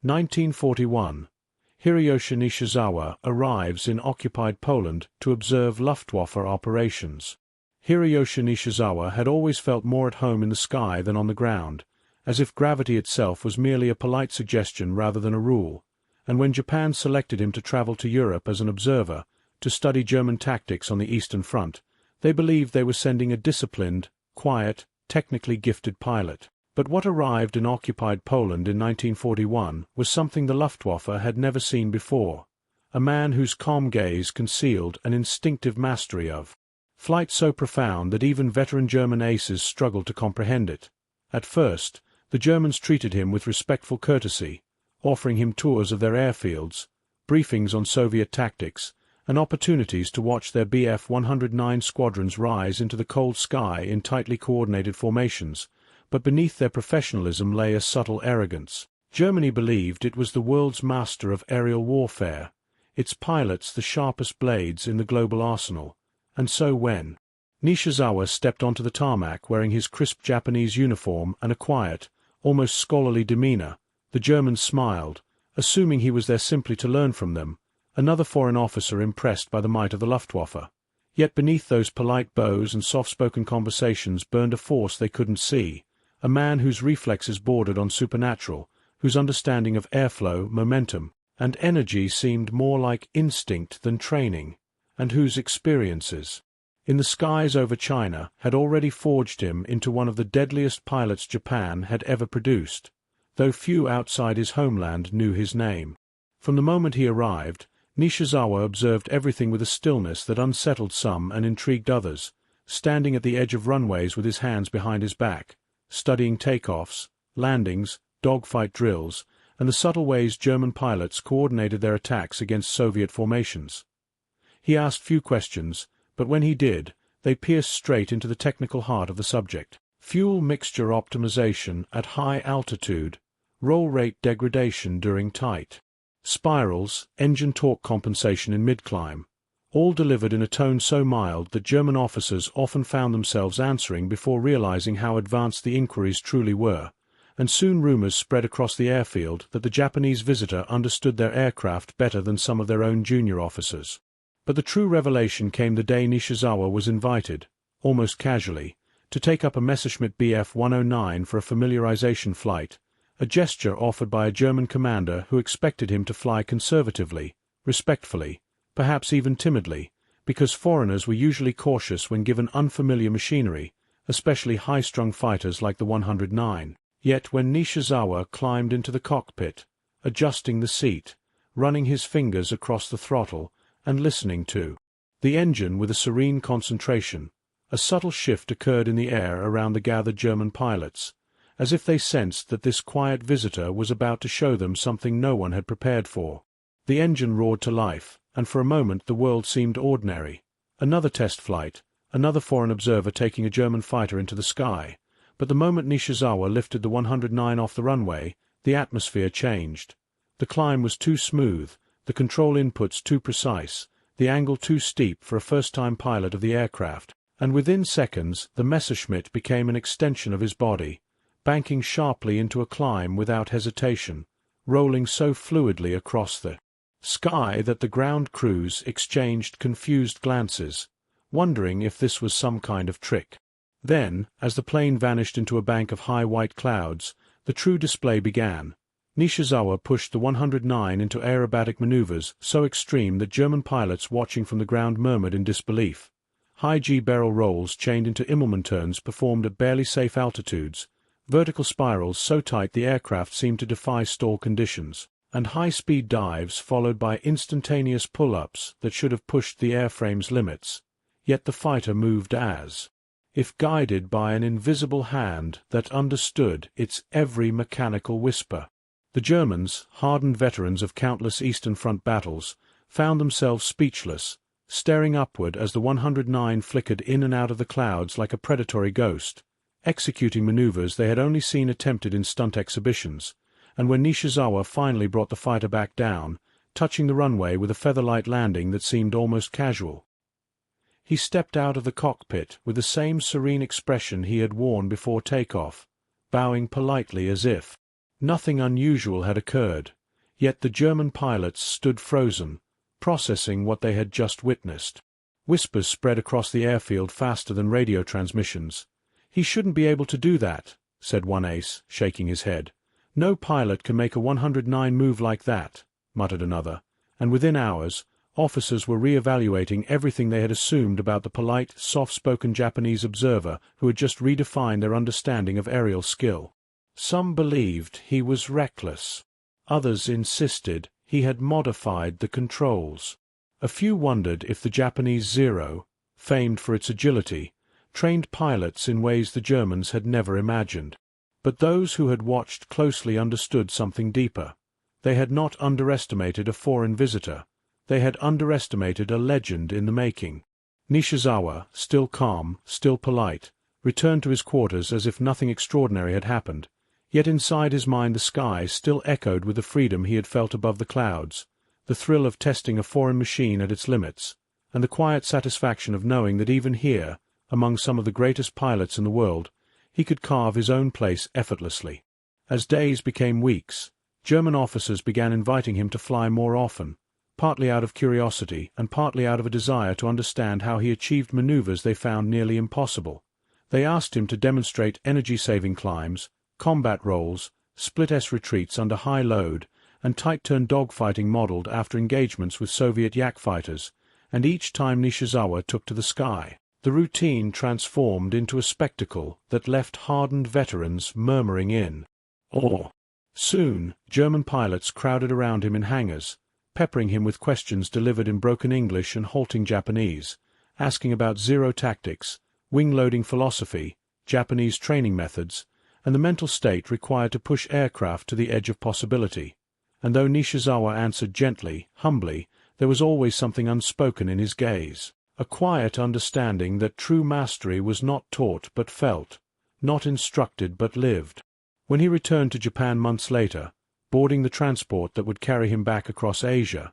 1941. Hiroyoshi Nishizawa arrives in occupied Poland to observe Luftwaffe operations. Hiroyoshi Nishizawa had always felt more at home in the sky than on the ground, as if gravity itself was merely a polite suggestion rather than a rule, and when Japan selected him to travel to Europe as an observer, to study German tactics on the Eastern Front, they believed they were sending a disciplined, quiet, technically gifted pilot. But what arrived in occupied Poland in 1941 was something the Luftwaffe had never seen before, a man whose calm gaze concealed an instinctive mastery of flight so profound that even veteran German aces struggled to comprehend it. At first, the Germans treated him with respectful courtesy, offering him tours of their airfields, briefings on Soviet tactics, and opportunities to watch their Bf 109 squadrons rise into the cold sky in tightly coordinated formations, but beneath their professionalism lay a subtle arrogance. Germany believed it was the world's master of aerial warfare, its pilots the sharpest blades in the global arsenal, and so when Nishizawa stepped onto the tarmac wearing his crisp Japanese uniform and a quiet, almost scholarly demeanor, the Germans smiled, assuming he was there simply to learn from them, another foreign officer impressed by the might of the Luftwaffe. Yet beneath those polite bows and soft-spoken conversations burned a force they couldn't see, a man whose reflexes bordered on supernatural, whose understanding of airflow, momentum, and energy seemed more like instinct than training, and whose experiences in the skies over China had already forged him into one of the deadliest pilots Japan had ever produced, though few outside his homeland knew his name. From the moment he arrived, Nishizawa observed everything with a stillness that unsettled some and intrigued others, standing at the edge of runways with his hands behind his back, studying takeoffs, landings, dogfight drills, and the subtle ways German pilots coordinated their attacks against Soviet formations. He asked few questions, but when he did, they pierced straight into the technical heart of the subject. Fuel mixture optimization at high altitude, roll rate degradation during tight spirals, engine torque compensation in mid-climb, all delivered in a tone so mild that German officers often found themselves answering before realizing how advanced the inquiries truly were, and soon rumors spread across the airfield that the Japanese visitor understood their aircraft better than some of their own junior officers. But the true revelation came the day Nishizawa was invited, almost casually, to take up a Messerschmitt Bf 109 for a familiarization flight, a gesture offered by a German commander who expected him to fly conservatively, respectfully, perhaps even timidly, because foreigners were usually cautious when given unfamiliar machinery, especially high-strung fighters like the 109. Yet when Nishizawa climbed into the cockpit, adjusting the seat, running his fingers across the throttle, and listening to the engine with a serene concentration, a subtle shift occurred in the air around the gathered German pilots, as if they sensed that this quiet visitor was about to show them something no one had prepared for. The engine roared to life, and for a moment the world seemed ordinary. Another test flight, another foreign observer taking a German fighter into the sky, but the moment Nishizawa lifted the 109 off the runway, the atmosphere changed. The climb was too smooth, the control inputs too precise, the angle too steep for a first-time pilot of the aircraft, and within seconds the Messerschmitt became an extension of his body, banking sharply into a climb without hesitation, rolling so fluidly across the sky that the ground crews exchanged confused glances, wondering if this was some kind of trick. Then, as the plane vanished into a bank of high white clouds, the true display began. Nishizawa pushed the 109 into aerobatic maneuvers so extreme that German pilots watching from the ground murmured in disbelief. High G barrel rolls chained into Immelmann turns performed at barely safe altitudes, vertical spirals so tight the aircraft seemed to defy stall conditions, and high-speed dives followed by instantaneous pull-ups that should have pushed the airframe's limits. Yet the fighter moved as if guided by an invisible hand that understood its every mechanical whisper. The Germans, hardened veterans of countless Eastern Front battles, found themselves speechless, staring upward as the 109 flickered in and out of the clouds like a predatory ghost, executing maneuvers they had only seen attempted in stunt exhibitions, and when Nishizawa finally brought the fighter back down, touching the runway with a feather-light landing that seemed almost casual, he stepped out of the cockpit with the same serene expression he had worn before takeoff, bowing politely as if Nothing unusual had occurred, yet the German pilots stood frozen, processing what they had just witnessed. Whispers spread across the airfield faster than radio transmissions. "He shouldn't be able to do that," said one ace, shaking his head. "No pilot can make a 109 move like that," muttered another, and within hours, officers were re-evaluating everything they had assumed about the polite, soft-spoken Japanese observer who had just redefined their understanding of aerial skill. Some believed he was reckless. Others insisted he had modified the controls. A few wondered if the Japanese Zero, famed for its agility, trained pilots in ways the Germans had never imagined. But those who had watched closely understood something deeper. They had not underestimated a foreign visitor. They had underestimated a legend in the making. Nishizawa, still calm, still polite, returned to his quarters as if nothing extraordinary had happened. Yet inside his mind the sky still echoed with the freedom he had felt above the clouds, the thrill of testing a foreign machine at its limits, and the quiet satisfaction of knowing that even here, among some of the greatest pilots in the world, he could carve his own place effortlessly. As days became weeks, German officers began inviting him to fly more often, partly out of curiosity and partly out of a desire to understand how he achieved maneuvers they found nearly impossible. They asked him to demonstrate energy-saving climbs, combat rolls, split-S retreats under high load, and tight-turn dogfighting modeled after engagements with Soviet Yak fighters, and each time Nishizawa took to the sky, the routine transformed into a spectacle that left hardened veterans murmuring in awe. Soon, German pilots crowded around him in hangars, peppering him with questions delivered in broken English and halting Japanese, asking about Zero tactics, wing-loading philosophy, Japanese training methods, and the mental state required to push aircraft to the edge of possibility. And though Nishizawa answered gently, humbly, there was always something unspoken in his gaze, a quiet understanding that true mastery was not taught but felt, not instructed but lived. When he returned to Japan months later, boarding the transport that would carry him back across Asia,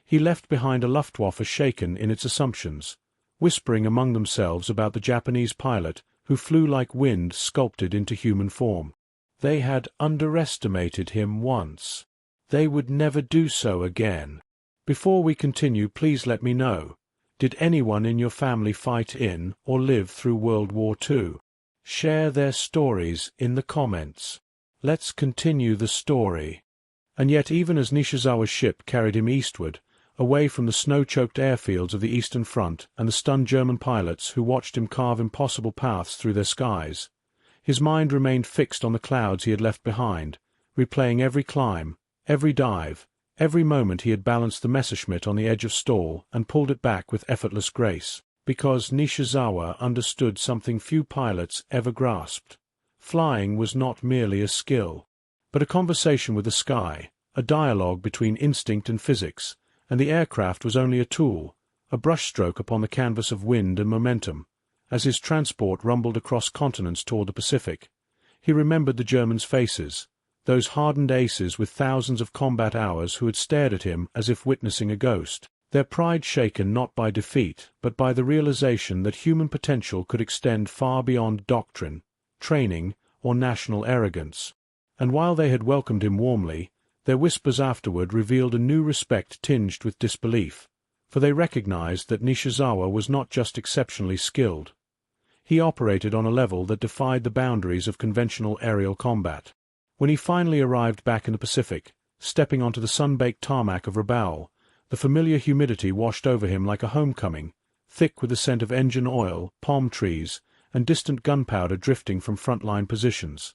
he left behind a Luftwaffe shaken in its assumptions, whispering among themselves about the Japanese pilot who flew like wind sculpted into human form. They had underestimated him once. They would never do so again. Before we continue, please let me know, did anyone in your family fight in or live through World War II? Share their stories in the comments. Let's continue the story. And yet even as Nishizawa's ship carried him eastward, away from the snow-choked airfields of the Eastern Front and the stunned German pilots who watched him carve impossible paths through their skies, his mind remained fixed on the clouds he had left behind, replaying every climb, every dive, every moment he had balanced the Messerschmitt on the edge of stall and pulled it back with effortless grace, because Nishizawa understood something few pilots ever grasped. Flying was not merely a skill, but a conversation with the sky, a dialogue between instinct and physics, and the aircraft was only a tool, a brushstroke upon the canvas of wind and momentum. As his transport rumbled across continents toward the Pacific, he remembered the Germans' faces, those hardened aces with thousands of combat hours who had stared at him as if witnessing a ghost, their pride shaken not by defeat but by the realization that human potential could extend far beyond doctrine, training, or national arrogance. And while they had welcomed him warmly, their whispers afterward revealed a new respect tinged with disbelief, for they recognized that Nishizawa was not just exceptionally skilled. He operated on a level that defied the boundaries of conventional aerial combat. When he finally arrived back in the Pacific, stepping onto the sun-baked tarmac of Rabaul, the familiar humidity washed over him like a homecoming, thick with the scent of engine oil, palm trees, and distant gunpowder drifting from front-line positions.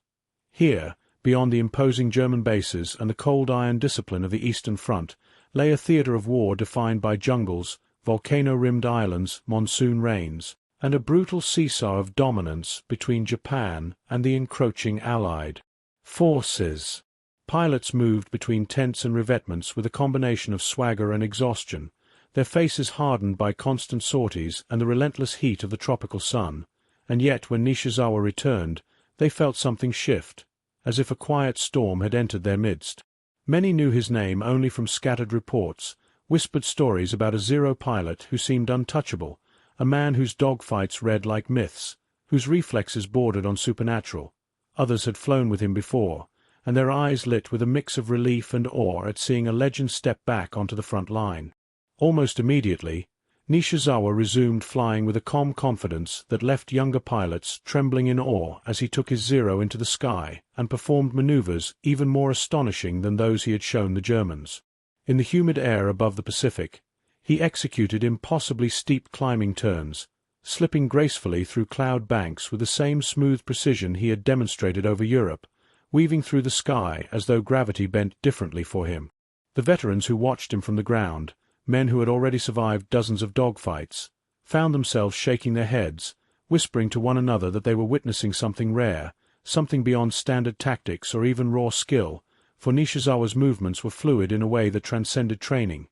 Here, beyond the imposing German bases and the cold iron discipline of the Eastern Front, lay a theater of war defined by jungles, volcano-rimmed islands, monsoon rains, and a brutal seesaw of dominance between Japan and the encroaching Allied forces. Pilots moved between tents and revetments with a combination of swagger and exhaustion, their faces hardened by constant sorties and the relentless heat of the tropical sun, and yet when Nishizawa returned, they felt something shift, as if a quiet storm had entered their midst. Many knew his name only from scattered reports, whispered stories about a Zero pilot who seemed untouchable, a man whose dogfights read like myths, whose reflexes bordered on supernatural. Others had flown with him before, and their eyes lit with a mix of relief and awe at seeing a legend step back onto the front line. Almost immediately, Nishizawa resumed flying with a calm confidence that left younger pilots trembling in awe as he took his Zero into the sky and performed maneuvers even more astonishing than those he had shown the Germans. In the humid air above the Pacific, he executed impossibly steep climbing turns, slipping gracefully through cloud banks with the same smooth precision he had demonstrated over Europe, weaving through the sky as though gravity bent differently for him. The veterans who watched him from the ground, men who had already survived dozens of dogfights, found themselves shaking their heads, whispering to one another that they were witnessing something rare, something beyond standard tactics or even raw skill, for Nishizawa's movements were fluid in a way that transcended training.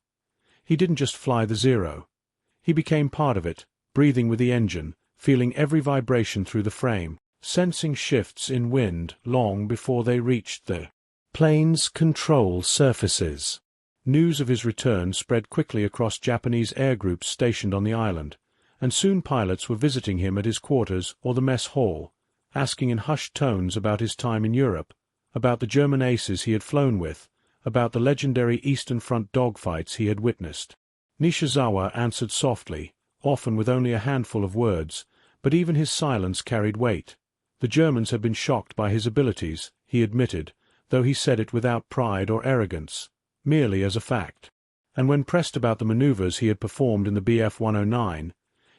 He didn't just fly the Zero. He became part of it, breathing with the engine, feeling every vibration through the frame, sensing shifts in wind long before they reached the plane's control surfaces. News of his return spread quickly across Japanese air groups stationed on the island, and soon pilots were visiting him at his quarters or the mess hall, asking in hushed tones about his time in Europe, about the German aces he had flown with, about the legendary Eastern Front dogfights he had witnessed. Nishizawa answered softly, often with only a handful of words, but even his silence carried weight. The Germans had been shocked by his abilities, he admitted, though he said it without pride or arrogance, merely as a fact. And when pressed about the maneuvers he had performed in the Bf-109,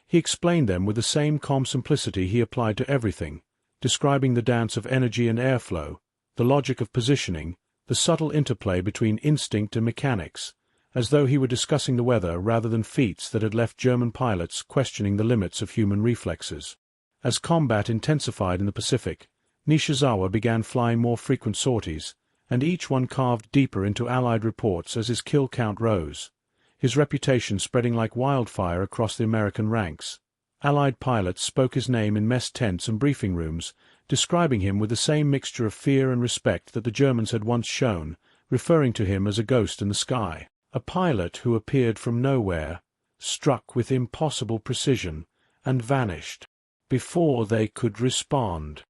he explained them with the same calm simplicity he applied to everything, describing the dance of energy and airflow, the logic of positioning, the subtle interplay between instinct and mechanics, as though he were discussing the weather rather than feats that had left German pilots questioning the limits of human reflexes. As combat intensified in the Pacific, Nishizawa began flying more frequent sorties, and each one carved deeper into Allied reports as his kill count rose, his reputation spreading like wildfire across the American ranks. Allied pilots spoke his name in mess tents and briefing rooms, describing him with the same mixture of fear and respect that the Germans had once shown, referring to him as a ghost in the sky, a pilot who appeared from nowhere, struck with impossible precision, and vanished before they could respond.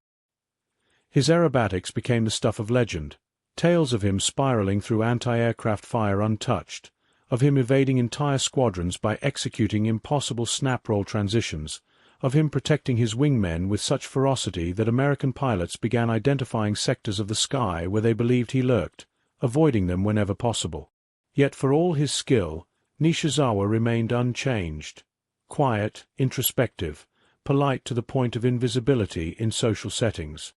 His aerobatics became the stuff of legend, tales of him spiraling through anti-aircraft fire untouched, of him evading entire squadrons by executing impossible snap-roll transitions, of him protecting his wingmen with such ferocity that American pilots began identifying sectors of the sky where they believed he lurked, avoiding them whenever possible. Yet for all his skill, Nishizawa remained unchanged, quiet, introspective, polite to the point of invisibility in social settings.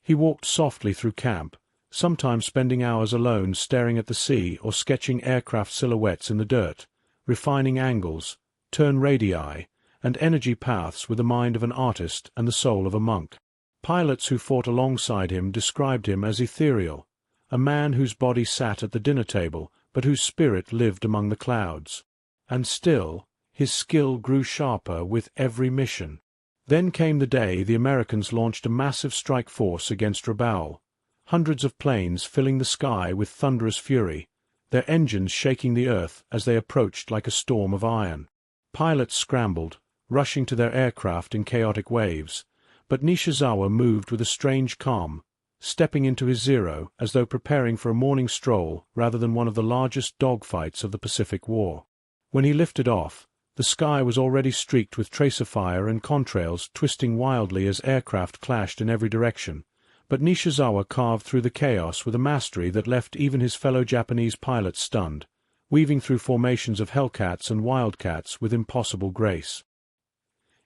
He walked softly through camp, sometimes spending hours alone staring at the sea or sketching aircraft silhouettes in the dirt, refining angles, turn radii, and energy paths with the mind of an artist and the soul of a monk. Pilots who fought alongside him described him as ethereal, a man whose body sat at the dinner table but whose spirit lived among the clouds. And still, his skill grew sharper with every mission. Then came the day the Americans launched a massive strike force against Rabaul, hundreds of planes filling the sky with thunderous fury, their engines shaking the earth as they approached like a storm of iron. Pilots scrambled, rushing to their aircraft in chaotic waves, but Nishizawa moved with a strange calm, stepping into his Zero as though preparing for a morning stroll rather than one of the largest dogfights of the Pacific War. When he lifted off, the sky was already streaked with tracer fire and contrails twisting wildly as aircraft clashed in every direction, but Nishizawa carved through the chaos with a mastery that left even his fellow Japanese pilots stunned, weaving through formations of Hellcats and Wildcats with impossible grace.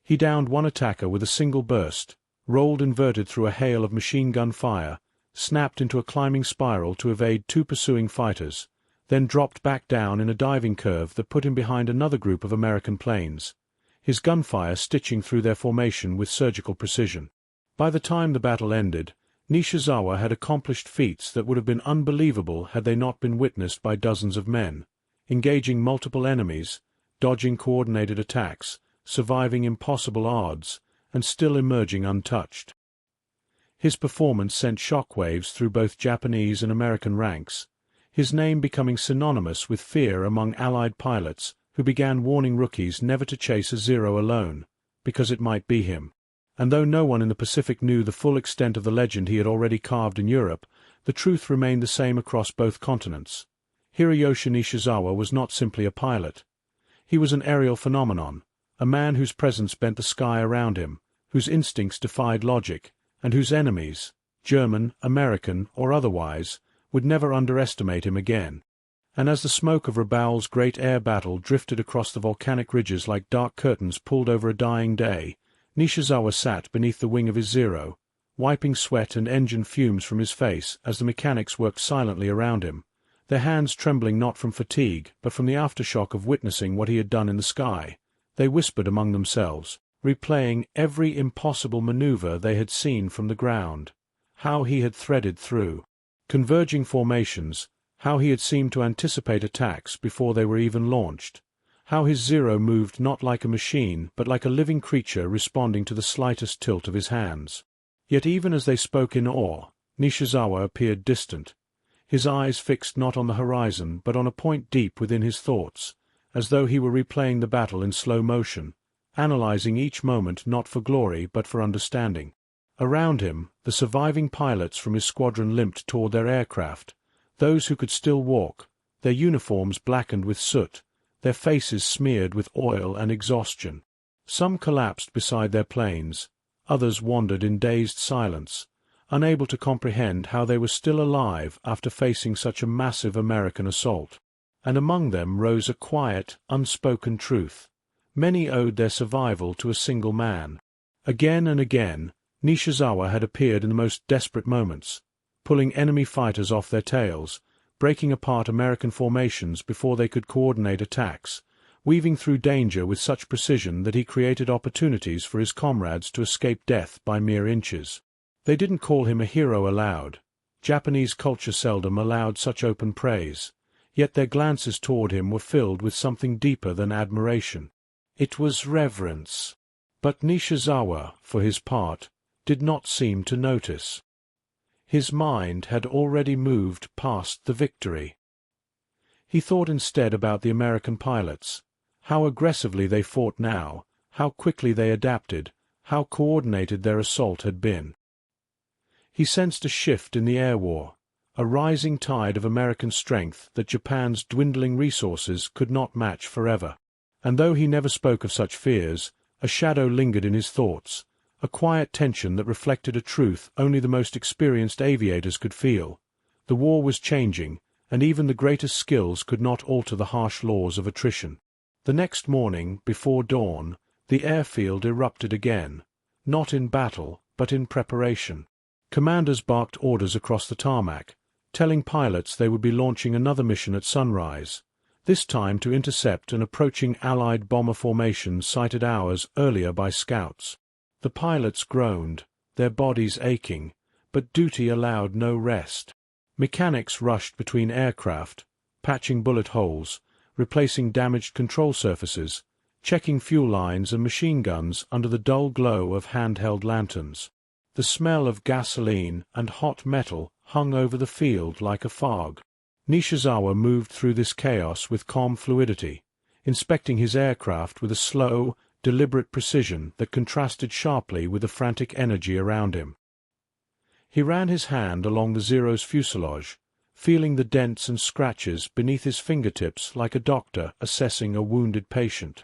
He downed one attacker with a single burst, rolled inverted through a hail of machine gun fire, snapped into a climbing spiral to evade two pursuing fighters, then dropped back down in a diving curve that put him behind another group of American planes, his gunfire stitching through their formation with surgical precision. By the time the battle ended, Nishizawa had accomplished feats that would have been unbelievable had they not been witnessed by dozens of men, engaging multiple enemies, dodging coordinated attacks, surviving impossible odds, and still emerging untouched. His performance sent shockwaves through both Japanese and American ranks, his name becoming synonymous with fear among Allied pilots who began warning rookies never to chase a Zero alone, because it might be him. And though no one in the Pacific knew the full extent of the legend he had already carved in Europe, the truth remained the same across both continents. Hiroyoshi Nishizawa was not simply a pilot. He was an aerial phenomenon, a man whose presence bent the sky around him, whose instincts defied logic, and whose enemies, German, American, or otherwise, would never underestimate him again. And as the smoke of Rabaul's great air battle drifted across the volcanic ridges like dark curtains pulled over a dying day, Nishizawa sat beneath the wing of his Zero, wiping sweat and engine fumes from his face as the mechanics worked silently around him, their hands trembling not from fatigue but from the aftershock of witnessing what he had done in the sky. They whispered among themselves, replaying every impossible maneuver they had seen from the ground, how he had threaded through converging formations, how he had seemed to anticipate attacks before they were even launched, how his Zero moved not like a machine but like a living creature responding to the slightest tilt of his hands. Yet even as they spoke in awe, Nishizawa appeared distant, his eyes fixed not on the horizon but on a point deep within his thoughts, as though he were replaying the battle in slow motion, analyzing each moment not for glory but for understanding. Around him, the surviving pilots from his squadron limped toward their aircraft, those who could still walk, their uniforms blackened with soot, their faces smeared with oil and exhaustion. Some collapsed beside their planes, others wandered in dazed silence, unable to comprehend how they were still alive after facing such a massive American assault. And among them rose a quiet, unspoken truth. Many owed their survival to a single man. Again and again, Nishizawa had appeared in the most desperate moments, pulling enemy fighters off their tails, breaking apart American formations before they could coordinate attacks, weaving through danger with such precision that he created opportunities for his comrades to escape death by mere inches. They didn't call him a hero aloud. Japanese culture seldom allowed such open praise, yet their glances toward him were filled with something deeper than admiration. It was reverence. But Nishizawa, for his part, did not seem to notice. His mind had already moved past the victory. He thought instead about the American pilots, how aggressively they fought now, how quickly they adapted, how coordinated their assault had been. He sensed a shift in the air war, a rising tide of American strength that Japan's dwindling resources could not match forever. And though he never spoke of such fears, a shadow lingered in his thoughts, a quiet tension that reflected a truth only the most experienced aviators could feel. The war was changing, and even the greatest skills could not alter the harsh laws of attrition. The next morning, before dawn, the airfield erupted again, not in battle, but in preparation. Commanders barked orders across the tarmac, telling pilots they would be launching another mission at sunrise, this time to intercept an approaching Allied bomber formation sighted hours earlier by scouts. The pilots groaned, their bodies aching, but duty allowed no rest. Mechanics rushed between aircraft, patching bullet holes, replacing damaged control surfaces, checking fuel lines and machine guns under the dull glow of handheld lanterns. The smell of gasoline and hot metal hung over the field like a fog. Nishizawa moved through this chaos with calm fluidity, inspecting his aircraft with a slow, deliberate precision that contrasted sharply with the frantic energy around him. He ran his hand along the Zero's fuselage, feeling the dents and scratches beneath his fingertips like a doctor assessing a wounded patient.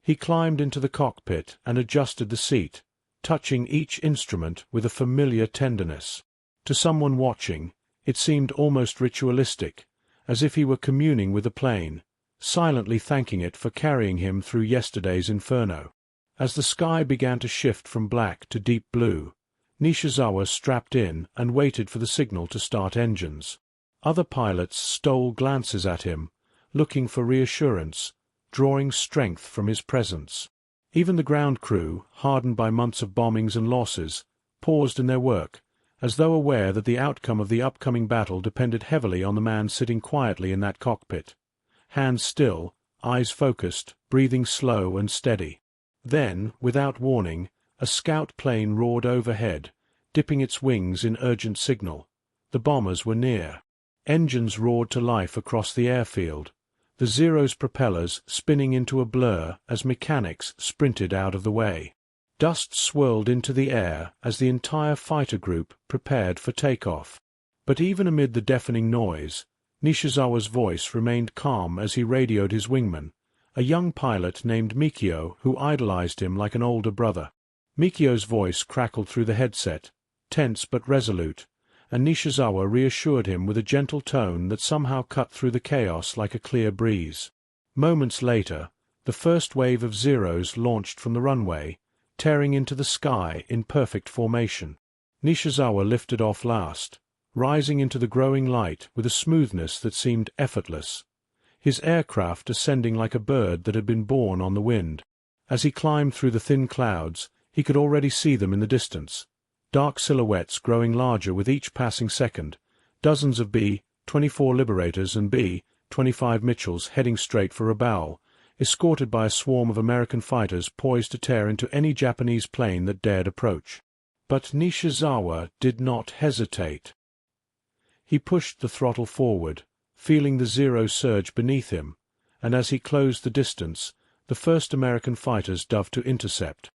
He climbed into the cockpit and adjusted the seat, touching each instrument with a familiar tenderness. To someone watching, it seemed almost ritualistic, as if he were communing with the plane, silently thanking it for carrying him through yesterday's inferno. As the sky began to shift from black to deep blue, Nishizawa strapped in and waited for the signal to start engines. Other pilots stole glances at him, looking for reassurance, drawing strength from his presence. Even the ground crew, hardened by months of bombings and losses, paused in their work, as though aware that the outcome of the upcoming battle depended heavily on the man sitting quietly in that cockpit, hands still, eyes focused, breathing slow and steady. Then, without warning, a scout plane roared overhead, dipping its wings in urgent signal. The bombers were near. Engines roared to life across the airfield, the Zero's propellers spinning into a blur as mechanics sprinted out of the way. Dust swirled into the air as the entire fighter group prepared for takeoff. But even amid the deafening noise, Nishizawa's voice remained calm as he radioed his wingman, a young pilot named Mikio who idolized him like an older brother. Mikio's voice crackled through the headset, tense but resolute, and Nishizawa reassured him with a gentle tone that somehow cut through the chaos like a clear breeze. Moments later, the first wave of Zeros launched from the runway, tearing into the sky in perfect formation. Nishizawa lifted off last, rising into the growing light with a smoothness that seemed effortless, his aircraft ascending like a bird that had been born on the wind. As he climbed through the thin clouds, he could already see them in the distance, dark silhouettes growing larger with each passing second, dozens of B-24 Liberators and B-25 Mitchells heading straight for Rabaul, escorted by a swarm of American fighters poised to tear into any Japanese plane that dared approach. But Nishizawa did not hesitate. He pushed the throttle forward, feeling the Zero surge beneath him, and as he closed the distance, the first American fighters dove to intercept.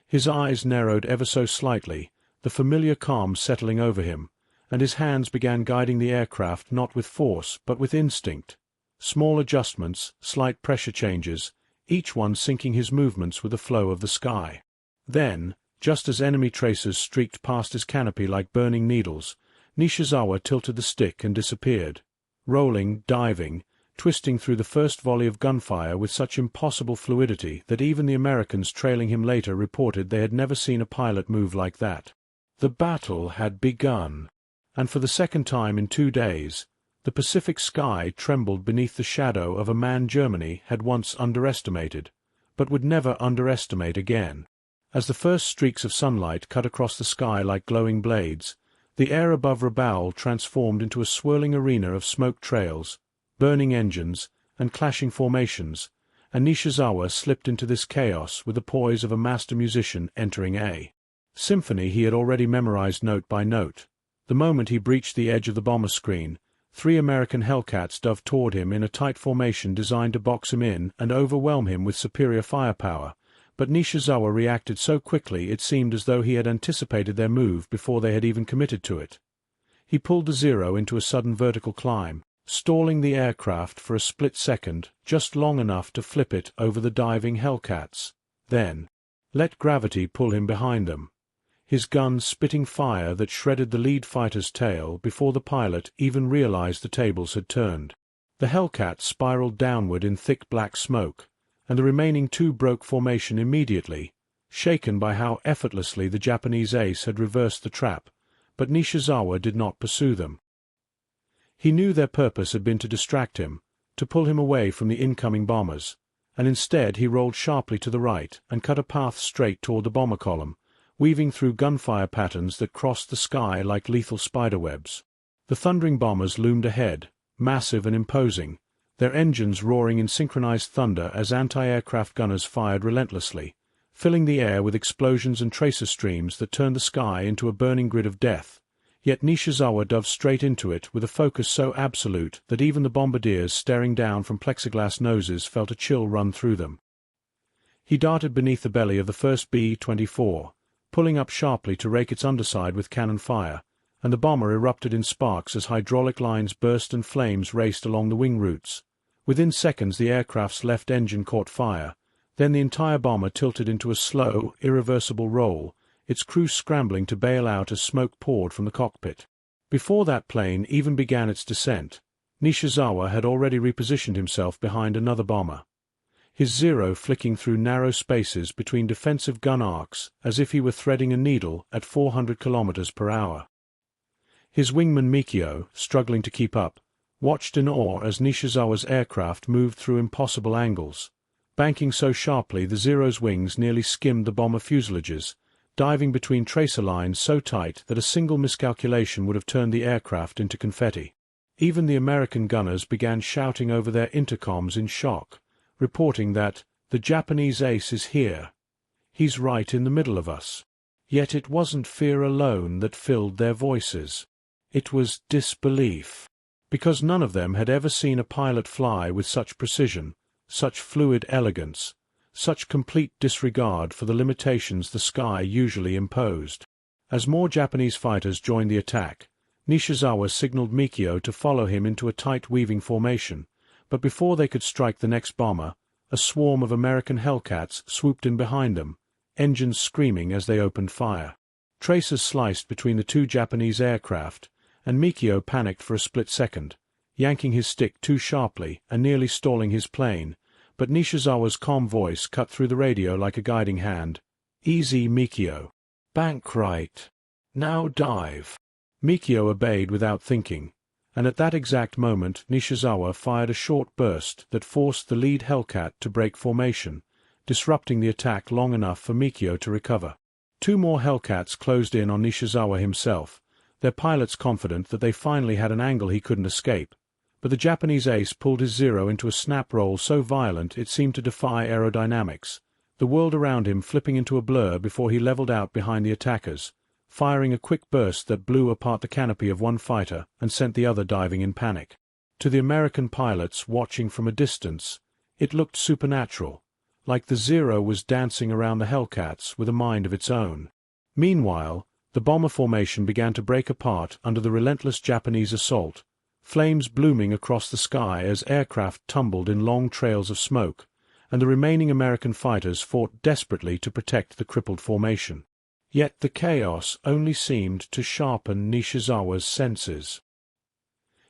His eyes narrowed ever so slightly, the familiar calm settling over him, and his hands began guiding the aircraft not with force but with instinct. Small adjustments, slight pressure changes, each one syncing his movements with the flow of the sky. Then, just as enemy tracers streaked past his canopy like burning needles, Nishizawa tilted the stick and disappeared, rolling, diving, twisting through the first volley of gunfire with such impossible fluidity that even the Americans trailing him later reported they had never seen a pilot move like that. The battle had begun, and for the second time in 2 days, the Pacific sky trembled beneath the shadow of a man Germany had once underestimated, but would never underestimate again. As the first streaks of sunlight cut across the sky like glowing blades, the air above Rabaul transformed into a swirling arena of smoke trails, burning engines, and clashing formations, and Nishizawa slipped into this chaos with the poise of a master musician entering a symphony he had already memorized note by note. The moment he breached the edge of the bomber screen, 3 American Hellcats dove toward him in a tight formation designed to box him in and overwhelm him with superior firepower, but Nishizawa reacted so quickly it seemed as though he had anticipated their move before they had even committed to it. He pulled the Zero into a sudden vertical climb, stalling the aircraft for a split second, just long enough to flip it over the diving Hellcats. Then, let gravity pull him behind them, his gun spitting fire that shredded the lead fighter's tail before the pilot even realized the tables had turned. The Hellcats spiraled downward in thick black smoke, and the remaining 2 broke formation immediately, shaken by how effortlessly the Japanese ace had reversed the trap, but Nishizawa did not pursue them. He knew their purpose had been to distract him, to pull him away from the incoming bombers, and instead he rolled sharply to the right and cut a path straight toward the bomber column, weaving through gunfire patterns that crossed the sky like lethal spiderwebs. The thundering bombers loomed ahead, massive and imposing, their engines roaring in synchronized thunder as anti-aircraft gunners fired relentlessly, filling the air with explosions and tracer streams that turned the sky into a burning grid of death. Yet Nishizawa dove straight into it with a focus so absolute that even the bombardiers staring down from plexiglass noses felt a chill run through them. He darted beneath the belly of the first B-24, pulling up sharply to rake its underside with cannon fire, and the bomber erupted in sparks as hydraulic lines burst and flames raced along the wing roots. Within seconds the aircraft's left engine caught fire, then the entire bomber tilted into a slow, irreversible roll, its crew scrambling to bail out as smoke poured from the cockpit. Before that plane even began its descent, Nishizawa had already repositioned himself behind another bomber, his Zero flicking through narrow spaces between defensive gun arcs as if he were threading a needle at 400 km/h. His wingman Mikio, struggling to keep up, watched in awe as Nishizawa's aircraft moved through impossible angles, banking so sharply the Zero's wings nearly skimmed the bomber fuselages, diving between tracer lines so tight that a single miscalculation would have turned the aircraft into confetti. Even the American gunners began shouting over their intercoms in shock, reporting that the Japanese ace is here. He's right in the middle of us. Yet it wasn't fear alone that filled their voices. It was disbelief, because none of them had ever seen a pilot fly with such precision, such fluid elegance, such complete disregard for the limitations the sky usually imposed. As more Japanese fighters joined the attack, Nishizawa signaled Mikio to follow him into a tight weaving formation, but before they could strike the next bomber, a swarm of American Hellcats swooped in behind them, engines screaming as they opened fire. Tracers sliced between the two Japanese aircraft, and Mikio panicked for a split second, yanking his stick too sharply and nearly stalling his plane, but Nishizawa's calm voice cut through the radio like a guiding hand. "Easy, Mikio. Bank right. Now dive." Mikio obeyed without thinking, and at that exact moment Nishizawa fired a short burst that forced the lead Hellcat to break formation, disrupting the attack long enough for Mikio to recover. Two more Hellcats closed in on Nishizawa himself, their pilots confident that they finally had an angle he couldn't escape, but the Japanese ace pulled his Zero into a snap roll so violent it seemed to defy aerodynamics, the world around him flipping into a blur before he leveled out behind the attackers, firing a quick burst that blew apart the canopy of one fighter and sent the other diving in panic. To the American pilots watching from a distance, it looked supernatural, like the Zero was dancing around the Hellcats with a mind of its own. Meanwhile, the bomber formation began to break apart under the relentless Japanese assault, flames blooming across the sky as aircraft tumbled in long trails of smoke, and the remaining American fighters fought desperately to protect the crippled formation. Yet the chaos only seemed to sharpen Nishizawa's senses.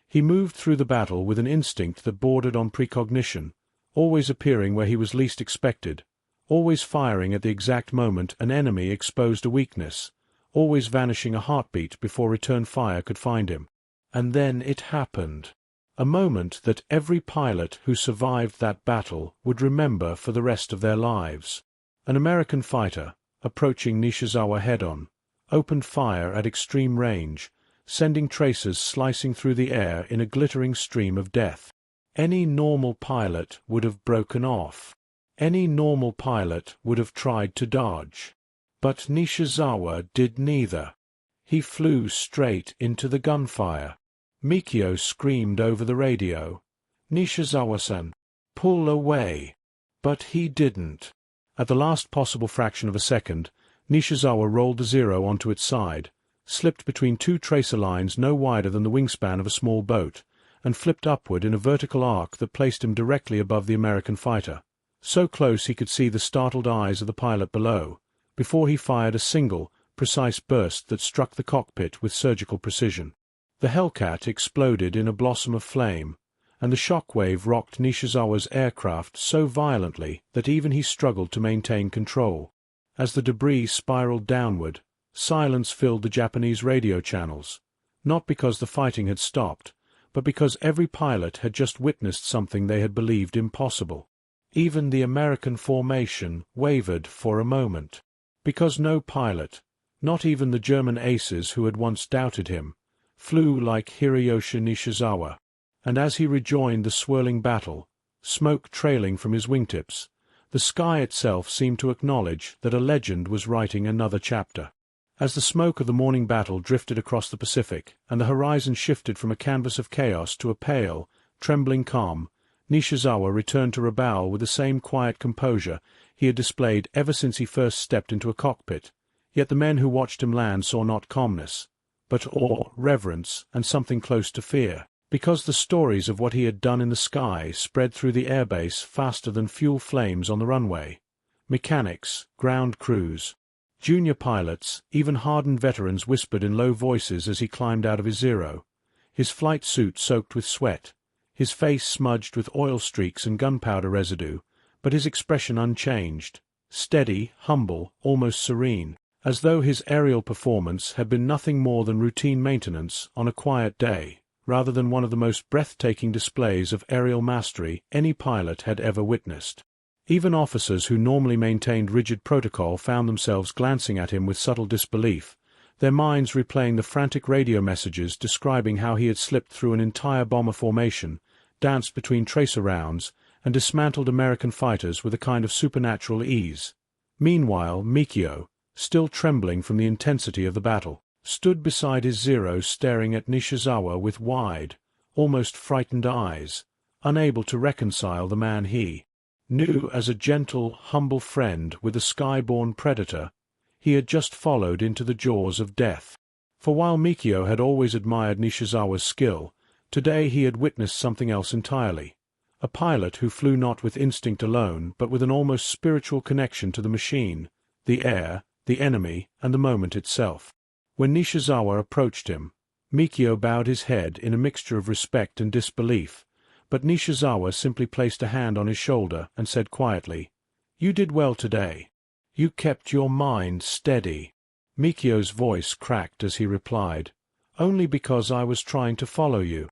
He moved through the battle with an instinct that bordered on precognition, always appearing where he was least expected, always firing at the exact moment an enemy exposed a weakness, always vanishing a heartbeat before return fire could find him. And then it happened. A moment that every pilot who survived that battle would remember for the rest of their lives. An American fighter, approaching Nishizawa head-on, opened fire at extreme range, sending tracers slicing through the air in a glittering stream of death. Any normal pilot would have broken off. Any normal pilot would have tried to dodge. But Nishizawa did neither. He flew straight into the gunfire. Mikio screamed over the radio, "Nishizawa-san, pull away." But he didn't. At the last possible fraction of a second, Nishizawa rolled the Zero onto its side, slipped between two tracer lines no wider than the wingspan of a small boat, and flipped upward in a vertical arc that placed him directly above the American fighter, so close he could see the startled eyes of the pilot below, before he fired a single, precise burst that struck the cockpit with surgical precision. The Hellcat exploded in a blossom of flame, and the shock wave rocked Nishizawa's aircraft so violently that even he struggled to maintain control. As the debris spiraled downward, silence filled the Japanese radio channels, not because the fighting had stopped, but because every pilot had just witnessed something they had believed impossible. Even the American formation wavered for a moment, because no pilot, not even the German aces who had once doubted him, flew like Hiroyoshi Nishizawa, and as he rejoined the swirling battle, smoke trailing from his wingtips, the sky itself seemed to acknowledge that a legend was writing another chapter. As the smoke of the morning battle drifted across the Pacific, and the horizon shifted from a canvas of chaos to a pale, trembling calm, Nishizawa returned to Rabaul with the same quiet composure he had displayed ever since he first stepped into a cockpit, yet the men who watched him land saw not calmness, but awe, reverence, and something close to fear, because the stories of what he had done in the sky spread through the airbase faster than fuel flames on the runway. Mechanics, ground crews, junior pilots, even hardened veterans whispered in low voices as he climbed out of his Zero, his flight suit soaked with sweat, his face smudged with oil streaks and gunpowder residue, but his expression unchanged, steady, humble, almost serene, as though his aerial performance had been nothing more than routine maintenance on a quiet day, rather than one of the most breathtaking displays of aerial mastery any pilot had ever witnessed. Even officers who normally maintained rigid protocol found themselves glancing at him with subtle disbelief, their minds replaying the frantic radio messages describing how he had slipped through an entire bomber formation, danced between tracer rounds, and dismantled American fighters with a kind of supernatural ease. Meanwhile, Mikio, still trembling from the intensity of the battle, stood beside his Zero staring at Nishizawa with wide, almost frightened eyes, unable to reconcile the man he, New as a gentle, humble friend with a sky-born predator, he had just followed into the jaws of death. For while Mikio had always admired Nishizawa's skill, today he had witnessed something else entirely. A pilot who flew not with instinct alone, but with an almost spiritual connection to the machine, the air, the enemy, and the moment itself. When Nishizawa approached him, Mikio bowed his head in a mixture of respect and disbelief, but Nishizawa simply placed a hand on his shoulder and said quietly, "You did well today. You kept your mind steady." Mikio's voice cracked as he replied, "Only because I was trying to follow you.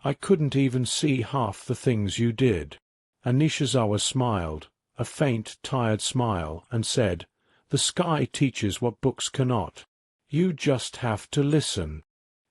I couldn't even see half the things you did." And Nishizawa smiled, a faint, tired smile, and said, "The sky teaches what books cannot. You just have to listen."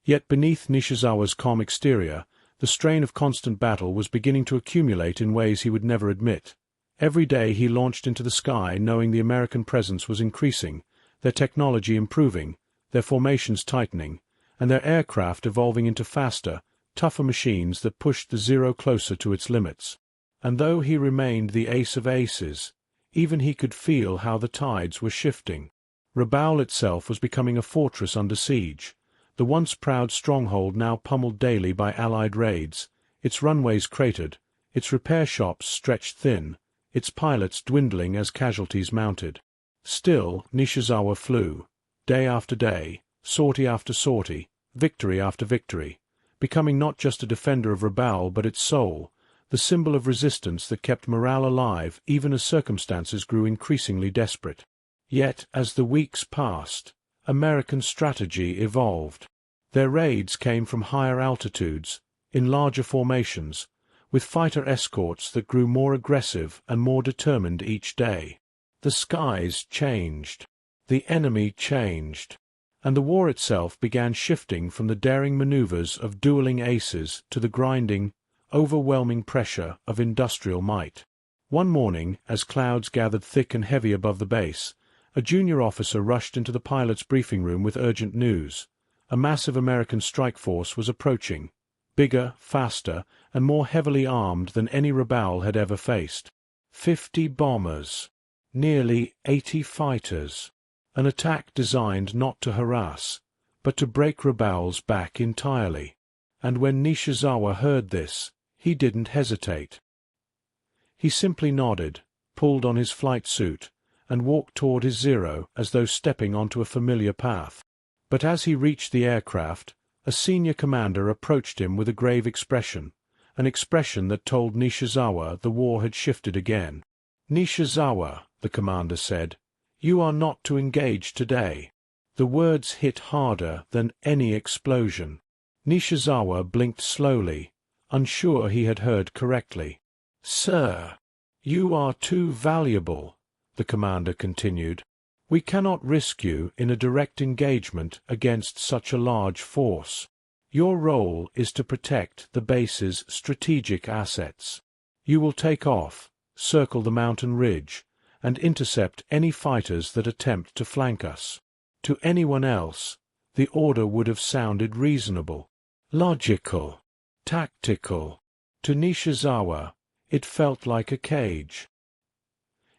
Yet beneath Nishizawa's calm exterior, the strain of constant battle was beginning to accumulate in ways he would never admit. Every day he launched into the sky knowing the American presence was increasing, their technology improving, their formations tightening, and their aircraft evolving into faster, tougher machines that pushed the Zero closer to its limits. And though he remained the ace of aces, even he could feel how the tides were shifting. Rabaul itself was becoming a fortress under siege, the once proud stronghold now pummeled daily by Allied raids, its runways cratered, its repair shops stretched thin, its pilots dwindling as casualties mounted. Still, Nishizawa flew, day after day, sortie after sortie, victory after victory, becoming not just a defender of Rabaul but its soul, the symbol of resistance that kept morale alive even as circumstances grew increasingly desperate. Yet, as the weeks passed, American strategy evolved. Their raids came from higher altitudes, in larger formations, with fighter escorts that grew more aggressive and more determined each day. The skies changed. The enemy changed. And the war itself began shifting from the daring maneuvers of dueling aces to the grinding, overwhelming pressure of industrial might. One morning, as clouds gathered thick and heavy above the base, a junior officer rushed into the pilot's briefing room with urgent news. A massive American strike force was approaching, bigger, faster, and more heavily armed than any Rabaul had ever faced. 50 bombers, nearly 80 fighters. An attack designed not to harass, but to break Rabaul's back entirely. And when Nishizawa heard this, he didn't hesitate. He simply nodded, pulled on his flight suit, and walked toward his Zero as though stepping onto a familiar path. But as he reached the aircraft, a senior commander approached him with a grave expression, an expression that told Nishizawa the war had shifted again. "Nishizawa," the commander said, "you are not to engage today." The words hit harder than any explosion. Nishizawa blinked slowly, unsure he had heard correctly. "Sir, you are too valuable," the commander continued. "We cannot risk you in a direct engagement against such a large force. Your role is to protect the base's strategic assets. You will take off, circle the mountain ridge, and intercept any fighters that attempt to flank us. To anyone else, the order would have sounded reasonable, logical, tactical. To Nishizawa, it felt like a cage.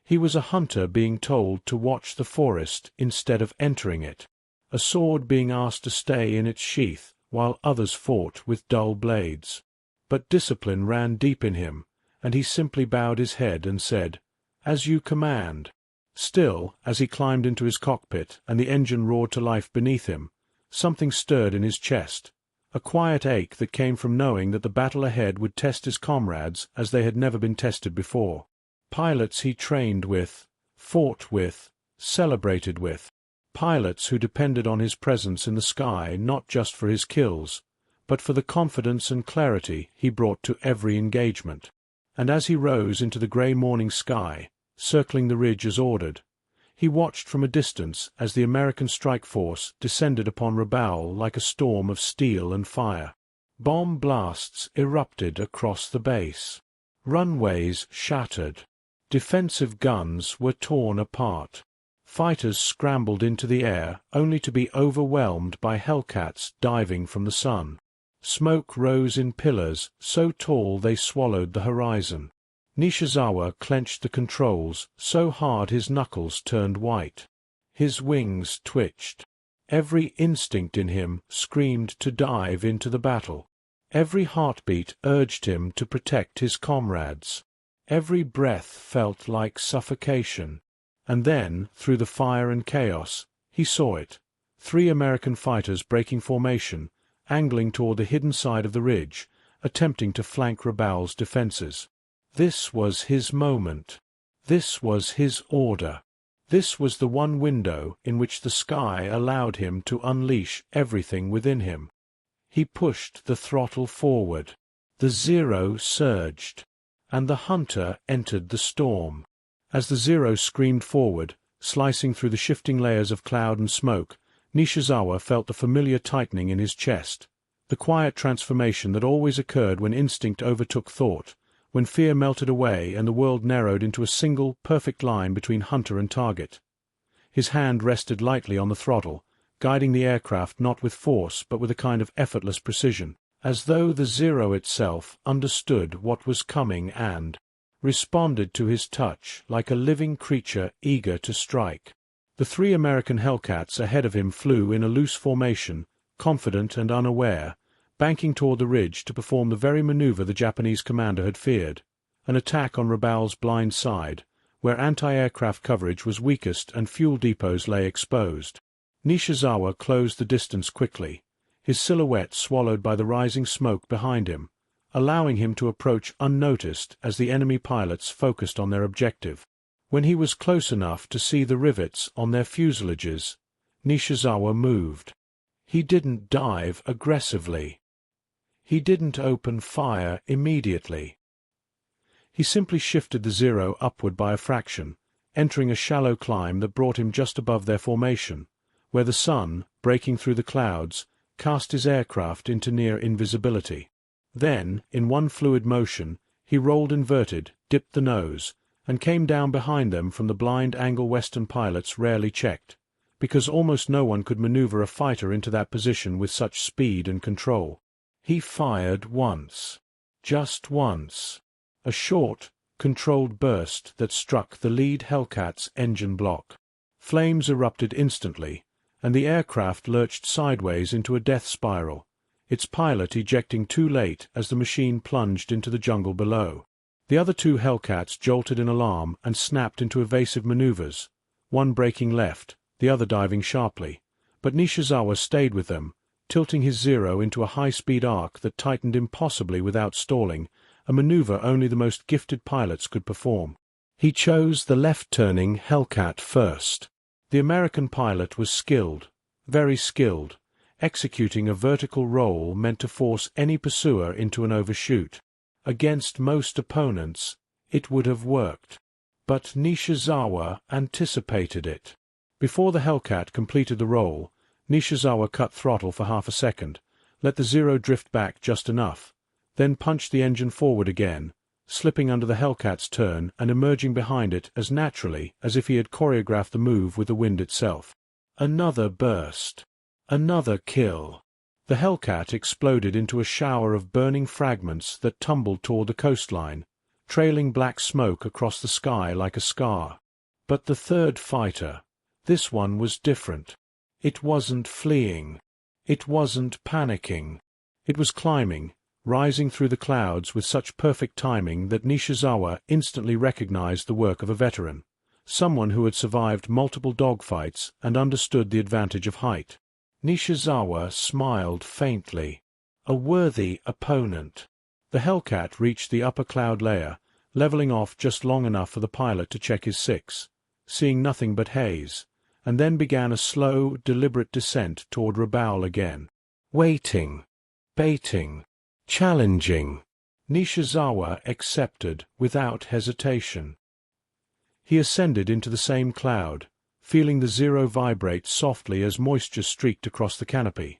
He was a hunter being told to watch the forest instead of entering it, a sword being asked to stay in its sheath while others fought with dull blades. But discipline ran deep in him, and he simply bowed his head and said, "As you command." Still, as he climbed into his cockpit and the engine roared to life beneath him, something stirred in his chest, a quiet ache that came from knowing that the battle ahead would test his comrades as they had never been tested before. Pilots he trained with, fought with, celebrated with. Pilots who depended on his presence in the sky not just for his kills, but for the confidence and clarity he brought to every engagement. And as he rose into the grey morning sky, circling the ridge as ordered, he watched from a distance as the American strike force descended upon Rabaul like a storm of steel and fire. Bomb blasts erupted across the base. Runways shattered. Defensive guns were torn apart. Fighters scrambled into the air only to be overwhelmed by Hellcats diving from the sun. Smoke rose in pillars so tall they swallowed the horizon. Nishizawa clenched the controls so hard his knuckles turned white. His wings twitched. Every instinct in him screamed to dive into the battle. Every heartbeat urged him to protect his comrades. Every breath felt like suffocation. And then, through the fire and chaos, he saw it. 3 American fighters breaking formation, angling toward the hidden side of the ridge, attempting to flank Rabaul's defenses. This was his moment. This was his order. This was the one window in which the sky allowed him to unleash everything within him. He pushed the throttle forward. The Zero surged, and the Hunter entered the storm. As the Zero screamed forward, slicing through the shifting layers of cloud and smoke, Nishizawa felt the familiar tightening in his chest, the quiet transformation that always occurred when instinct overtook thought, when fear melted away and the world narrowed into a single, perfect line between hunter and target. His hand rested lightly on the throttle, guiding the aircraft not with force but with a kind of effortless precision, as though the Zero itself understood what was coming and responded to his touch like a living creature eager to strike. The 3 American Hellcats ahead of him flew in a loose formation, confident and unaware, banking toward the ridge to perform the very maneuver the Japanese commander had feared, an attack on Rabaul's blind side, where anti-aircraft coverage was weakest and fuel depots lay exposed. Nishizawa closed the distance quickly, his silhouette swallowed by the rising smoke behind him, allowing him to approach unnoticed as the enemy pilots focused on their objective. When he was close enough to see the rivets on their fuselages, Nishizawa moved. He didn't dive aggressively. He didn't open fire immediately. He simply shifted the Zero upward by a fraction, entering a shallow climb that brought him just above their formation, where the sun, breaking through the clouds, cast his aircraft into near invisibility. Then, in one fluid motion, he rolled inverted, dipped the nose, and came down behind them from the blind angle Western pilots rarely checked, because almost no one could maneuver a fighter into that position with such speed and control. He fired once. Just once. A short, controlled burst that struck the lead Hellcat's engine block. Flames erupted instantly, and the aircraft lurched sideways into a death spiral, its pilot ejecting too late as the machine plunged into the jungle below. The other 2 Hellcats jolted in alarm and snapped into evasive maneuvers, one braking left, the other diving sharply, but Nishizawa stayed with them, tilting his Zero into a high-speed arc that tightened impossibly without stalling, a maneuver only the most gifted pilots could perform. He chose the left-turning Hellcat first. The American pilot was skilled, very skilled, executing a vertical roll meant to force any pursuer into an overshoot. Against most opponents, it would have worked. But Nishizawa anticipated it. Before the Hellcat completed the roll, Nishizawa cut throttle for half a second, let the Zero drift back just enough, then punched the engine forward again, slipping under the Hellcat's turn and emerging behind it as naturally as if he had choreographed the move with the wind itself. Another burst. Another kill. The Hellcat exploded into a shower of burning fragments that tumbled toward the coastline, trailing black smoke across the sky like a scar. But the 3rd fighter, this one was different. It wasn't fleeing. It wasn't panicking. It was climbing, rising through the clouds with such perfect timing that Nishizawa instantly recognized the work of a veteran, someone who had survived multiple dogfights and understood the advantage of height. Nishizawa smiled faintly. A worthy opponent. The Hellcat reached the upper cloud layer, leveling off just long enough for the pilot to check his 6, seeing nothing but haze, and then began a slow, deliberate descent toward Rabaul again. Waiting. Baiting. Challenging. Nishizawa accepted without hesitation. He ascended into the same cloud, feeling the Zero vibrate softly as moisture streaked across the canopy,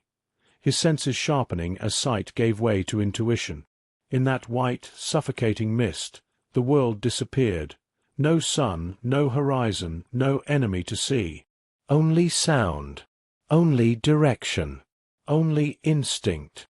his senses sharpening as sight gave way to intuition. In that white, suffocating mist, the world disappeared. No sun, no horizon, no enemy to see. Only sound. Only direction. Only instinct.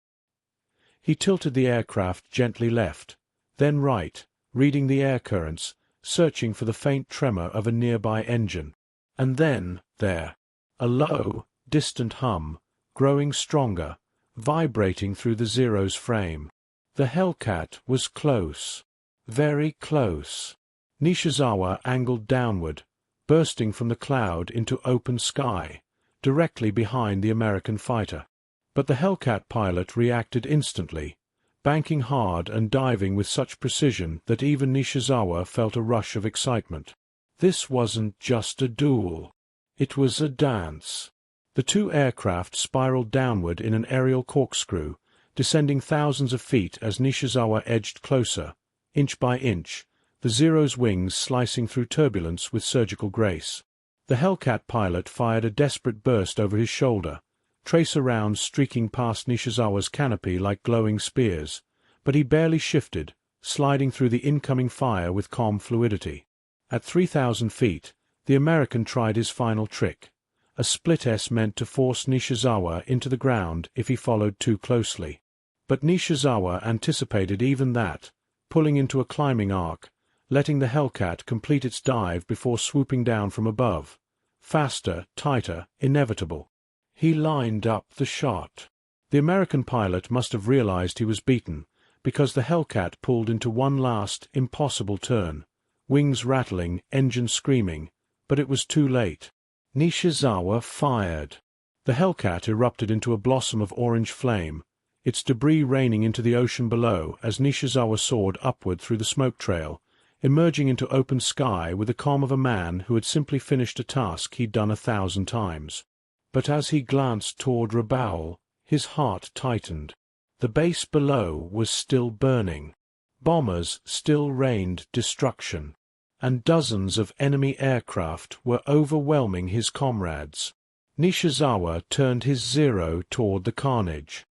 He tilted the aircraft gently left, then right, reading the air currents, searching for the faint tremor of a nearby engine. And then, there, a low, distant hum, growing stronger, vibrating through the Zero's frame. The Hellcat was close. Very close. Nishizawa angled downward, bursting from the cloud into open sky, directly behind the American fighter. But the Hellcat pilot reacted instantly, banking hard and diving with such precision that even Nishizawa felt a rush of excitement. This wasn't just a duel. It was a dance. The two aircraft spiraled downward in an aerial corkscrew, descending thousands of feet as Nishizawa edged closer, inch by inch, the Zero's wings slicing through turbulence with surgical grace. The Hellcat pilot fired a desperate burst over his shoulder, tracer rounds streaking past Nishizawa's canopy like glowing spears, but he barely shifted, sliding through the incoming fire with calm fluidity. At 3,000 feet, the American tried his final trick, a split S meant to force Nishizawa into the ground if he followed too closely. But Nishizawa anticipated even that, pulling into a climbing arc, letting the Hellcat complete its dive before swooping down from above. Faster, tighter, inevitable. He lined up the shot. The American pilot must have realized he was beaten, because the Hellcat pulled into one last, impossible turn, wings rattling, engine screaming, but it was too late. Nishizawa fired. The Hellcat erupted into a blossom of orange flame, its debris raining into the ocean below as Nishizawa soared upward through the smoke trail, emerging into open sky with the calm of a man who had simply finished a task he'd done 1,000 times. But as he glanced toward Rabaul, his heart tightened. The base below was still burning. Bombers still rained destruction, and dozens of enemy aircraft were overwhelming his comrades. Nishizawa turned his Zero toward the carnage.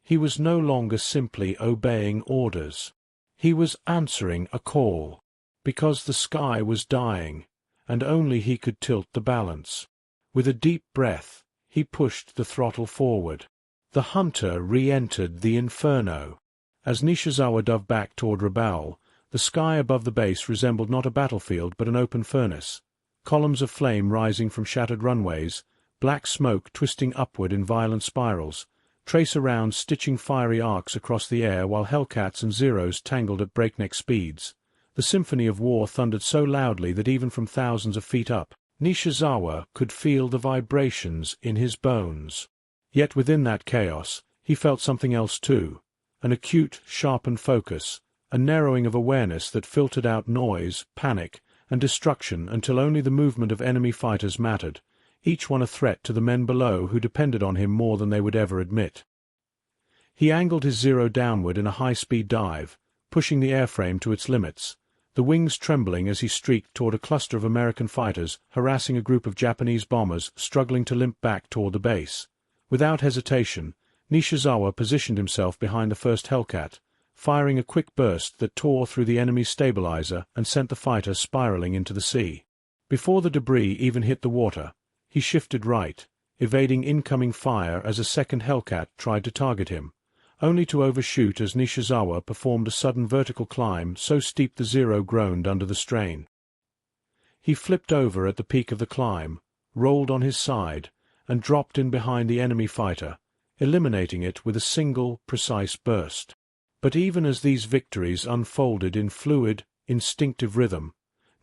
He was no longer simply obeying orders. He was answering a call, because the sky was dying, and only he could tilt the balance. With a deep breath, he pushed the throttle forward. The hunter re-entered the inferno. As Nishizawa dove back toward Rabaul, the sky above the base resembled not a battlefield but an open furnace, columns of flame rising from shattered runways, black smoke twisting upward in violent spirals, tracer rounds stitching fiery arcs across the air while Hellcats and Zeros tangled at breakneck speeds. The symphony of war thundered so loudly that even from thousands of feet up, Nishizawa could feel the vibrations in his bones. Yet within that chaos, he felt something else too, an acute, sharpened focus, a narrowing of awareness that filtered out noise, panic, and destruction until only the movement of enemy fighters mattered, each one a threat to the men below who depended on him more than they would ever admit. He angled his Zero downward in a high-speed dive, pushing the airframe to its limits, the wings trembling as he streaked toward a cluster of American fighters harassing a group of Japanese bombers struggling to limp back toward the base. Without hesitation, Nishizawa positioned himself behind the first Hellcat, firing a quick burst that tore through the enemy's stabilizer and sent the fighter spiraling into the sea. Before the debris even hit the water, he shifted right, evading incoming fire as a second Hellcat tried to target him, only to overshoot as Nishizawa performed a sudden vertical climb so steep the Zero groaned under the strain. He flipped over at the peak of the climb, rolled on his side, and dropped in behind the enemy fighter, eliminating it with a single, precise burst. But even as these victories unfolded in fluid, instinctive rhythm,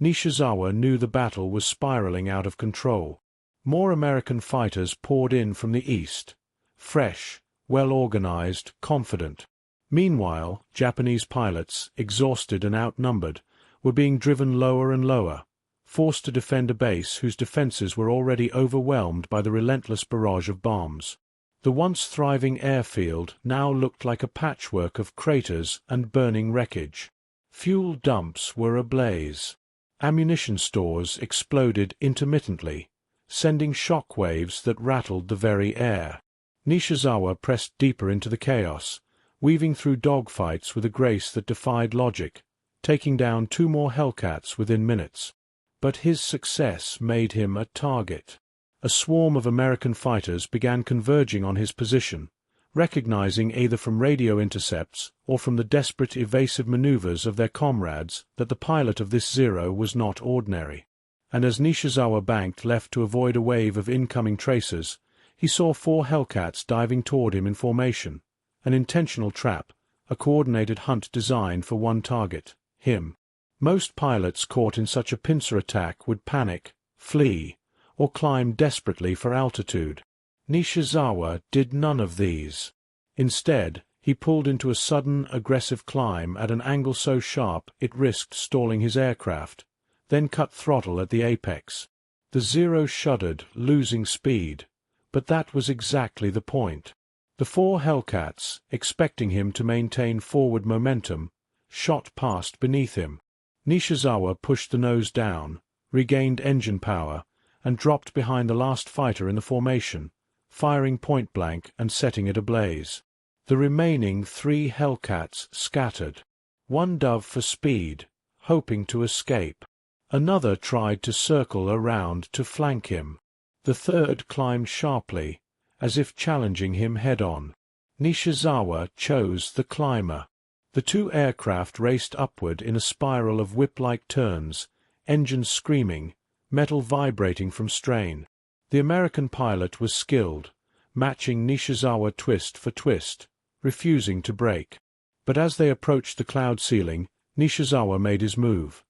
Nishizawa knew the battle was spiraling out of control. More American fighters poured in from the east, fresh, well-organized, confident. Meanwhile, Japanese pilots, exhausted and outnumbered, were being driven lower and lower, forced to defend a base whose defenses were already overwhelmed by the relentless barrage of bombs. The once thriving airfield now looked like a patchwork of craters and burning wreckage. Fuel dumps were ablaze. Ammunition stores exploded intermittently, sending shock waves that rattled the very air. Nishizawa pressed deeper into the chaos, weaving through dogfights with a grace that defied logic, taking down 2 more Hellcats within minutes. But his success made him a target. A swarm of American fighters began converging on his position, recognizing either from radio intercepts or from the desperate evasive maneuvers of their comrades that the pilot of this Zero was not ordinary. And as Nishizawa banked left to avoid a wave of incoming tracers, he saw 4 Hellcats diving toward him in formation, an intentional trap, a coordinated hunt designed for one target, him. Most pilots caught in such a pincer attack would panic, flee, or climb desperately for altitude. Nishizawa did none of these. Instead, he pulled into a sudden, aggressive climb at an angle so sharp it risked stalling his aircraft, then cut throttle at the apex. The Zero shuddered, losing speed, but that was exactly the point. The 4 Hellcats, expecting him to maintain forward momentum, shot past beneath him. Nishizawa pushed the nose down, regained engine power, and dropped behind the last fighter in the formation, firing point-blank and setting it ablaze. The remaining 3 Hellcats scattered. One dove for speed, hoping to escape. Another tried to circle around to flank him. The third climbed sharply, as if challenging him head-on. Nishizawa chose the climber. The 2 aircraft raced upward in a spiral of whip-like turns, engines screaming, metal vibrating from strain. The American pilot was skilled, matching Nishizawa twist for twist, refusing to break. But as they approached the cloud ceiling, Nishizawa made his move.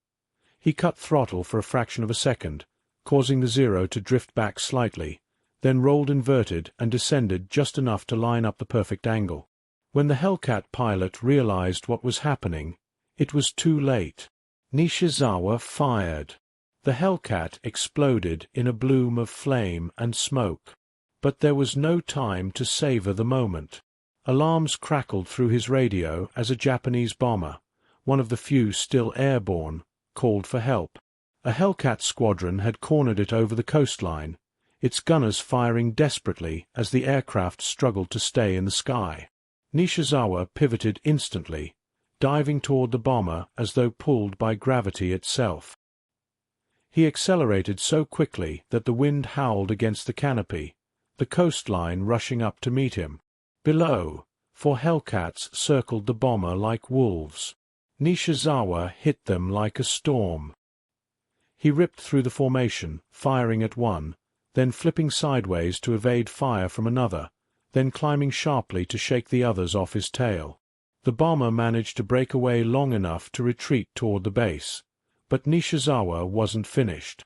He cut throttle for a fraction of a second, causing the Zero to drift back slightly, then rolled inverted and descended just enough to line up the perfect angle. When the Hellcat pilot realized what was happening, it was too late. Nishizawa fired. The Hellcat exploded in a bloom of flame and smoke. But there was no time to savor the moment. Alarms crackled through his radio as a Japanese bomber, one of the few still airborne, called for help. A Hellcat squadron had cornered it over the coastline, its gunners firing desperately as the aircraft struggled to stay in the sky. Nishizawa pivoted instantly, diving toward the bomber as though pulled by gravity itself. He accelerated so quickly that the wind howled against the canopy, the coastline rushing up to meet him. Below, 4 Hellcats circled the bomber like wolves. Nishizawa hit them like a storm. He ripped through the formation, firing at one, then flipping sideways to evade fire from another, then climbing sharply to shake the others off his tail. The bomber managed to break away long enough to retreat toward the base, but Nishizawa wasn't finished.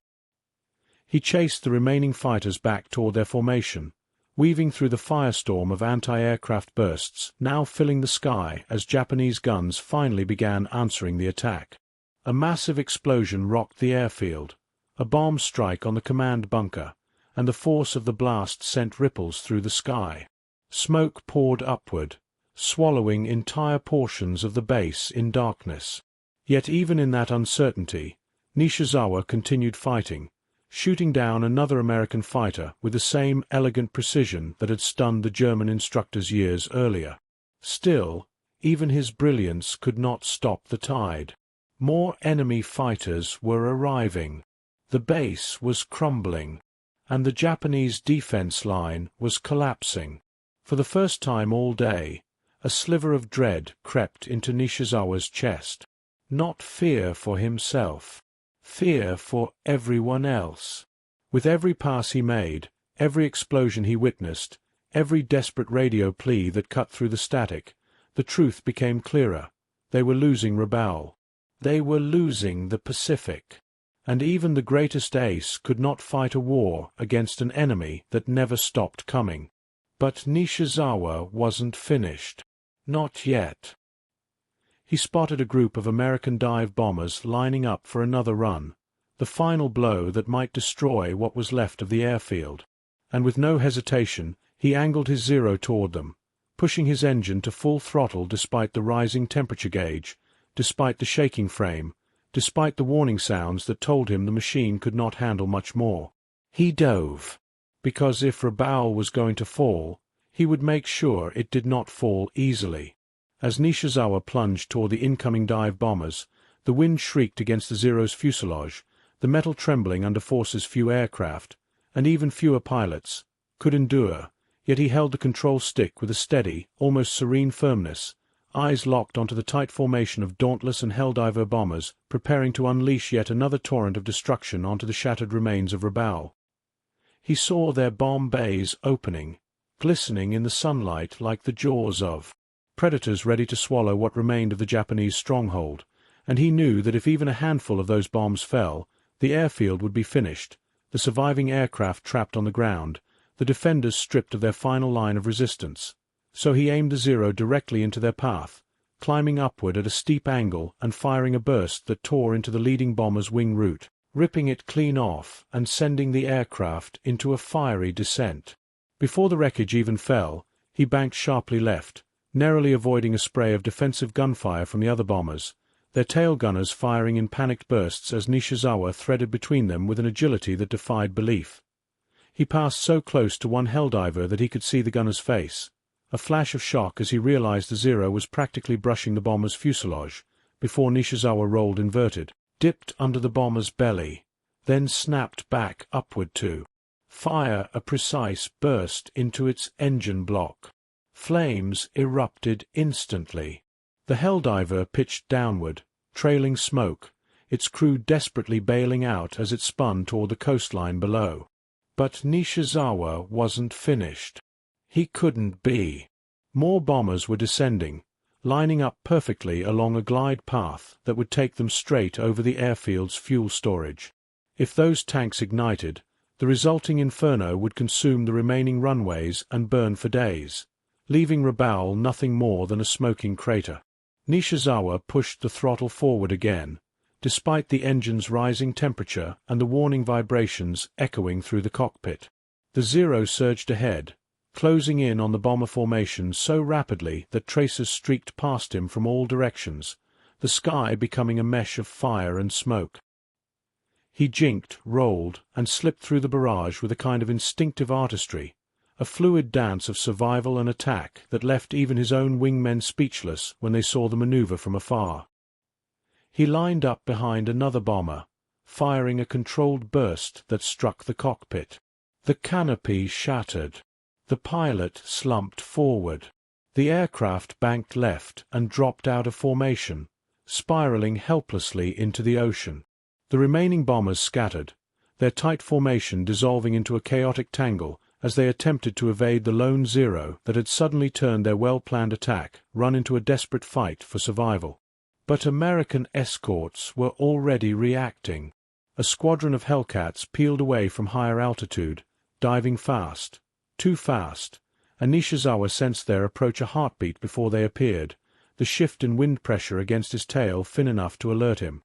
He chased the remaining fighters back toward their formation, weaving through the firestorm of anti-aircraft bursts now filling the sky as Japanese guns finally began answering the attack. A massive explosion rocked the airfield, a bomb strike on the command bunker, and the force of the blast sent ripples through the sky. Smoke poured upward, swallowing entire portions of the base in darkness. Yet even in that uncertainty, Nishizawa continued fighting, shooting down another American fighter with the same elegant precision that had stunned the German instructors years earlier. Still, even his brilliance could not stop the tide. More enemy fighters were arriving. The base was crumbling, and the Japanese defense line was collapsing. For the first time all day, a sliver of dread crept into Nishizawa's chest. Not fear for himself, fear for everyone else. With every pass he made, every explosion he witnessed, every desperate radio plea that cut through the static, the truth became clearer. They were losing Rabaul. They were losing the Pacific. And even the greatest ace could not fight a war against an enemy that never stopped coming. But Nishizawa wasn't finished. Not yet. He spotted a group of American dive bombers lining up for another run, the final blow that might destroy what was left of the airfield. And with no hesitation, he angled his Zero toward them, pushing his engine to full throttle despite the rising temperature gauge, despite the shaking frame, despite the warning sounds that told him the machine could not handle much more. He dove, because if Rabaul was going to fall, he would make sure it did not fall easily. As Nishizawa plunged toward the incoming dive bombers, the wind shrieked against the Zero's fuselage, the metal trembling under forces few aircraft, and even fewer pilots, could endure, yet he held the control stick with a steady, almost serene firmness, eyes locked onto the tight formation of Dauntless and Helldiver bombers, preparing to unleash yet another torrent of destruction onto the shattered remains of Rabaul. He saw their bomb bays opening, glistening in the sunlight like the jaws of predators ready to swallow what remained of the Japanese stronghold, and he knew that if even a handful of those bombs fell, the airfield would be finished, the surviving aircraft trapped on the ground, the defenders stripped of their final line of resistance. So he aimed the Zero directly into their path, climbing upward at a steep angle and firing a burst that tore into the leading bomber's wing root, ripping it clean off and sending the aircraft into a fiery descent. Before the wreckage even fell, he banked sharply left, narrowly avoiding a spray of defensive gunfire from the other bombers, their tail gunners firing in panicked bursts as Nishizawa threaded between them with an agility that defied belief. He passed so close to one Helldiver that he could see the gunner's face, a flash of shock as he realized the Zero was practically brushing the bomber's fuselage, before Nishizawa rolled inverted, dipped under the bomber's belly, then snapped back upward to fire a precise burst into its engine block. Flames erupted instantly. The Helldiver pitched downward, trailing smoke, its crew desperately bailing out as it spun toward the coastline below. But Nishizawa wasn't finished. He couldn't be. More bombers were descending, lining up perfectly along a glide path that would take them straight over the airfield's fuel storage. If those tanks ignited, the resulting inferno would consume the remaining runways and burn for days, leaving Rabaul nothing more than a smoking crater. Nishizawa pushed the throttle forward again, despite the engine's rising temperature and the warning vibrations echoing through the cockpit. The Zero surged ahead, closing in on the bomber formation so rapidly that tracers streaked past him from all directions, the sky becoming a mesh of fire and smoke. He jinked, rolled, and slipped through the barrage with a kind of instinctive artistry, a fluid dance of survival and attack that left even his own wingmen speechless when they saw the maneuver from afar. He lined up behind another bomber, firing a controlled burst that struck the cockpit. The canopy shattered. The pilot slumped forward. The aircraft banked left and dropped out of formation, spiraling helplessly into the ocean. The remaining bombers scattered, their tight formation dissolving into a chaotic tangle as they attempted to evade the lone Zero that had suddenly turned their well-planned attack, run into a desperate fight for survival. But American escorts were already reacting. A squadron of Hellcats peeled away from higher altitude, diving fast, too fast, and Nishizawa sensed their approach a heartbeat before they appeared, the shift in wind pressure against his tail thin enough to alert him.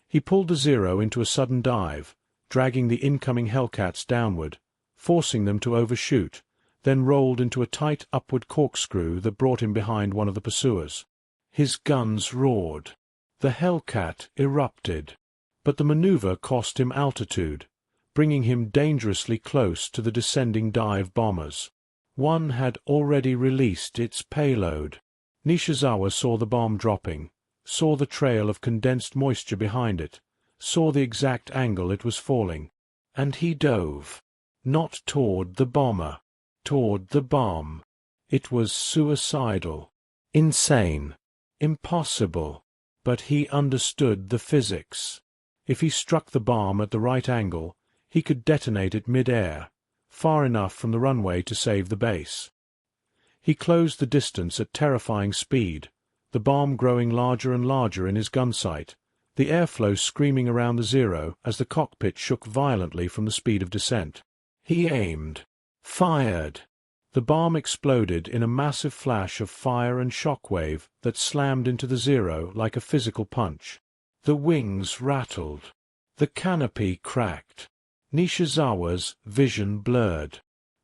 He pulled the Zero into a sudden dive, dragging the incoming Hellcats downward, forcing them to overshoot, then rolled into a tight upward corkscrew that brought him behind one of the pursuers. His guns roared. The Hellcat erupted. But the maneuver cost him altitude, bringing him dangerously close to the descending dive bombers. One had already released its payload. Nishizawa saw the bomb dropping, saw the trail of condensed moisture behind it, saw the exact angle it was falling, and he dove. Not toward the bomber, toward the bomb. It was suicidal, insane, impossible, but he understood the physics. If he struck the bomb at the right angle, he could detonate it mid-air, far enough from the runway to save the base. He closed the distance at terrifying speed, the bomb growing larger and larger in his gun sight, the airflow screaming around the Zero as the cockpit shook violently from the speed of descent. He aimed, fired. The bomb exploded in a massive flash of fire and shockwave that slammed into the Zero like a physical punch. The wings rattled. The canopy cracked. Nishizawa's vision blurred.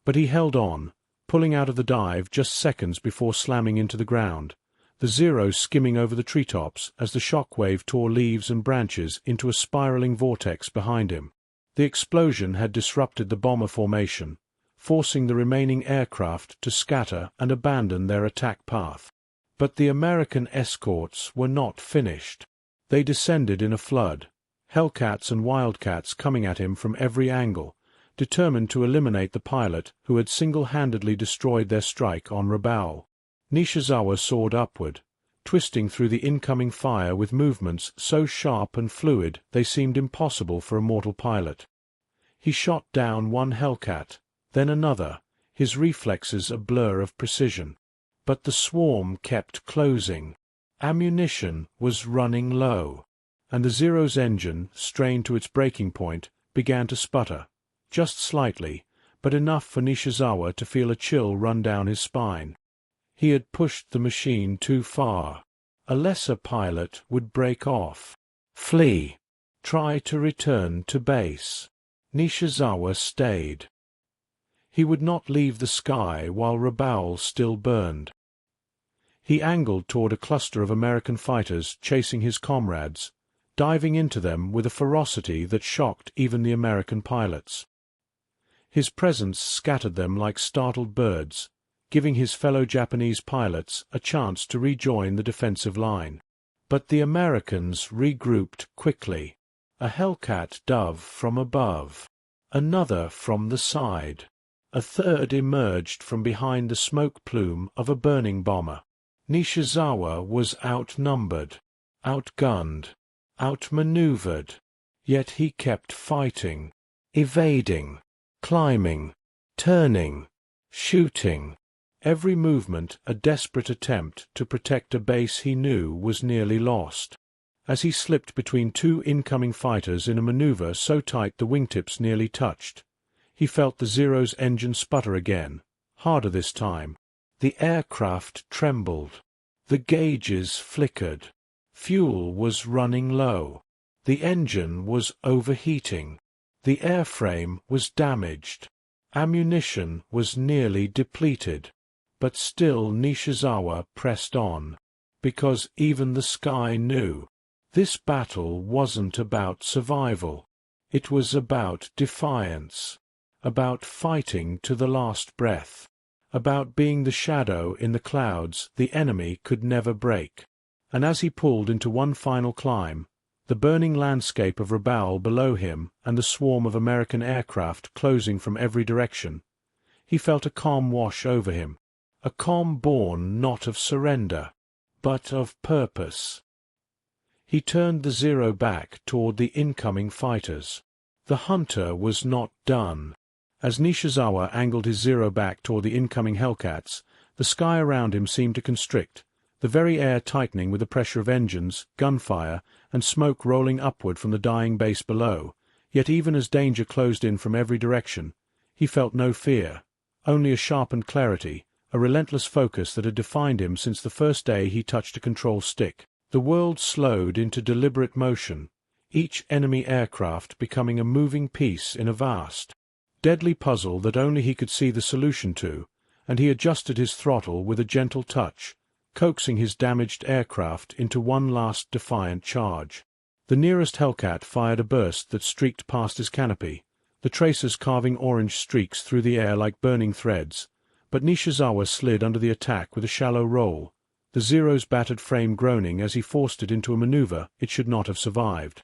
But he held on, pulling out of the dive just seconds before slamming into the ground, the Zero skimming over the treetops as the shockwave tore leaves and branches into a spiraling vortex behind him. The explosion had disrupted the bomber formation, forcing the remaining aircraft to scatter and abandon their attack path. But the American escorts were not finished. They descended in a flood, Hellcats and Wildcats coming at him from every angle, determined to eliminate the pilot who had single-handedly destroyed their strike on Rabaul. Nishizawa soared upward, twisting through the incoming fire with movements so sharp and fluid they seemed impossible for a mortal pilot. He shot down one Hellcat, then another, his reflexes a blur of precision. But the swarm kept closing. Ammunition was running low, and the Zero's engine, strained to its breaking point, began to sputter, just slightly, but enough for Nishizawa to feel a chill run down his spine. He had pushed the machine too far. A lesser pilot would break off. Flee. Try to return to base. Nishizawa stayed. He would not leave the sky while Rabaul still burned. He angled toward a cluster of American fighters chasing his comrades, diving into them with a ferocity that shocked even the American pilots. His presence scattered them like startled birds, giving his fellow Japanese pilots a chance to rejoin the defensive line. But the Americans regrouped quickly. A Hellcat dove from above. Another from the side. A third emerged from behind the smoke plume of a burning bomber. Nishizawa was outnumbered, outgunned, outmaneuvered. Yet he kept fighting, evading, climbing, turning, shooting. Every movement a desperate attempt to protect a base he knew was nearly lost. As he slipped between two incoming fighters in a maneuver so tight the wingtips nearly touched, he felt the Zero's engine sputter again, harder this time. The aircraft trembled. The gauges flickered. Fuel was running low. The engine was overheating. The airframe was damaged. Ammunition was nearly depleted. But still Nishizawa pressed on, because even the sky knew. This battle wasn't about survival. It was about defiance, about fighting to the last breath, about being the shadow in the clouds the enemy could never break. And as he pulled into one final climb, the burning landscape of Rabaul below him and the swarm of American aircraft closing from every direction, he felt a calm wash over him, a calm born not of surrender, but of purpose. He turned the Zero back toward the incoming fighters. The hunter was not done. As Nishizawa angled his Zero back toward the incoming Hellcats, the sky around him seemed to constrict, the very air tightening with the pressure of engines, gunfire, and smoke rolling upward from the dying base below. Yet even as danger closed in from every direction, he felt no fear, only a sharpened clarity, a relentless focus that had defined him since the first day he touched a control stick. The world slowed into deliberate motion, each enemy aircraft becoming a moving piece in a vast, deadly puzzle that only he could see the solution to, and he adjusted his throttle with a gentle touch, coaxing his damaged aircraft into one last defiant charge. The nearest Hellcat fired a burst that streaked past his canopy, the tracers carving orange streaks through the air like burning threads, but Nishizawa slid under the attack with a shallow roll, the Zero's battered frame groaning as he forced it into a maneuver it should not have survived.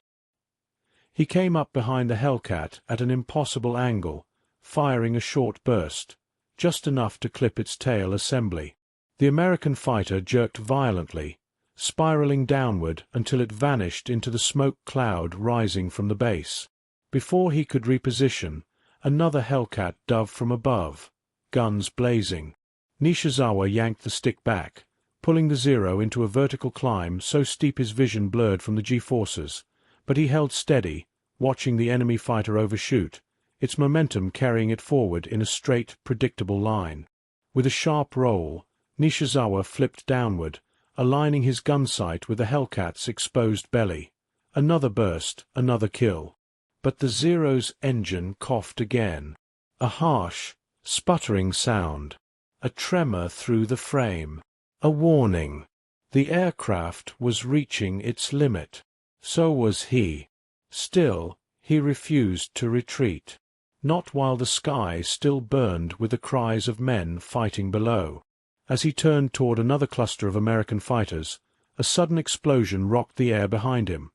He came up behind the Hellcat at an impossible angle, firing a short burst, just enough to clip its tail assembly. The American fighter jerked violently, spiraling downward until it vanished into the smoke cloud rising from the base. Before he could reposition, another Hellcat dove from above, guns blazing. Nishizawa yanked the stick back, pulling the Zero into a vertical climb so steep his vision blurred from the G-forces, but he held steady, watching the enemy fighter overshoot, its momentum carrying it forward in a straight, predictable line. With a sharp roll, Nishizawa flipped downward, aligning his gun sight with the Hellcat's exposed belly. Another burst, another kill. But the Zero's engine coughed again. A harsh, sputtering sound. A tremor through the frame. A warning. The aircraft was reaching its limit. So was he. Still, he refused to retreat. Not while the sky still burned with the cries of men fighting below. As he turned toward another cluster of American fighters, a sudden explosion rocked the air behind him.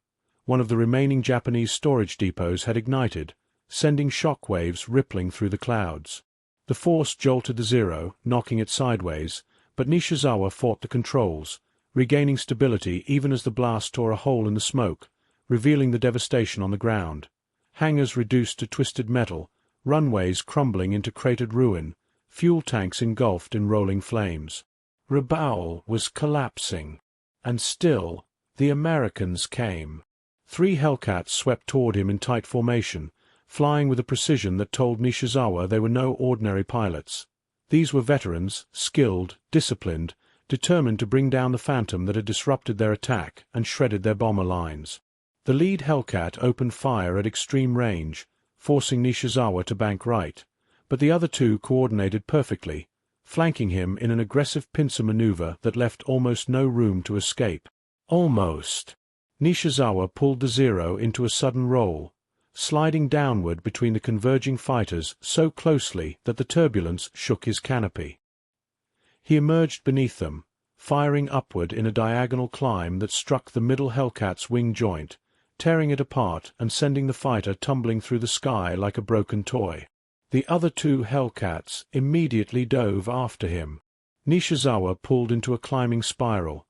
One of the remaining Japanese storage depots had ignited, sending shock waves rippling through the clouds. The force jolted the Zero, knocking it sideways, but Nishizawa fought the controls, regaining stability even as the blast tore a hole in the smoke, revealing the devastation on the ground. Hangars reduced to twisted metal, runways crumbling into cratered ruin, fuel tanks engulfed in rolling flames. Rabaul was collapsing. And still, the Americans came. 3 Hellcats swept toward him in tight formation, flying with a precision that told Nishizawa they were no ordinary pilots. These were veterans, skilled, disciplined, determined to bring down the Phantom that had disrupted their attack and shredded their bomber lines. The lead Hellcat opened fire at extreme range, forcing Nishizawa to bank right, but the other 2 coordinated perfectly, flanking him in an aggressive pincer maneuver that left almost no room to escape. Almost. Nishizawa pulled the Zero into a sudden roll, sliding downward between the converging fighters so closely that the turbulence shook his canopy. He emerged beneath them, firing upward in a diagonal climb that struck the middle Hellcat's wing joint, tearing it apart and sending the fighter tumbling through the sky like a broken toy. The other 2 Hellcats immediately dove after him. Nishizawa pulled into a climbing spiral,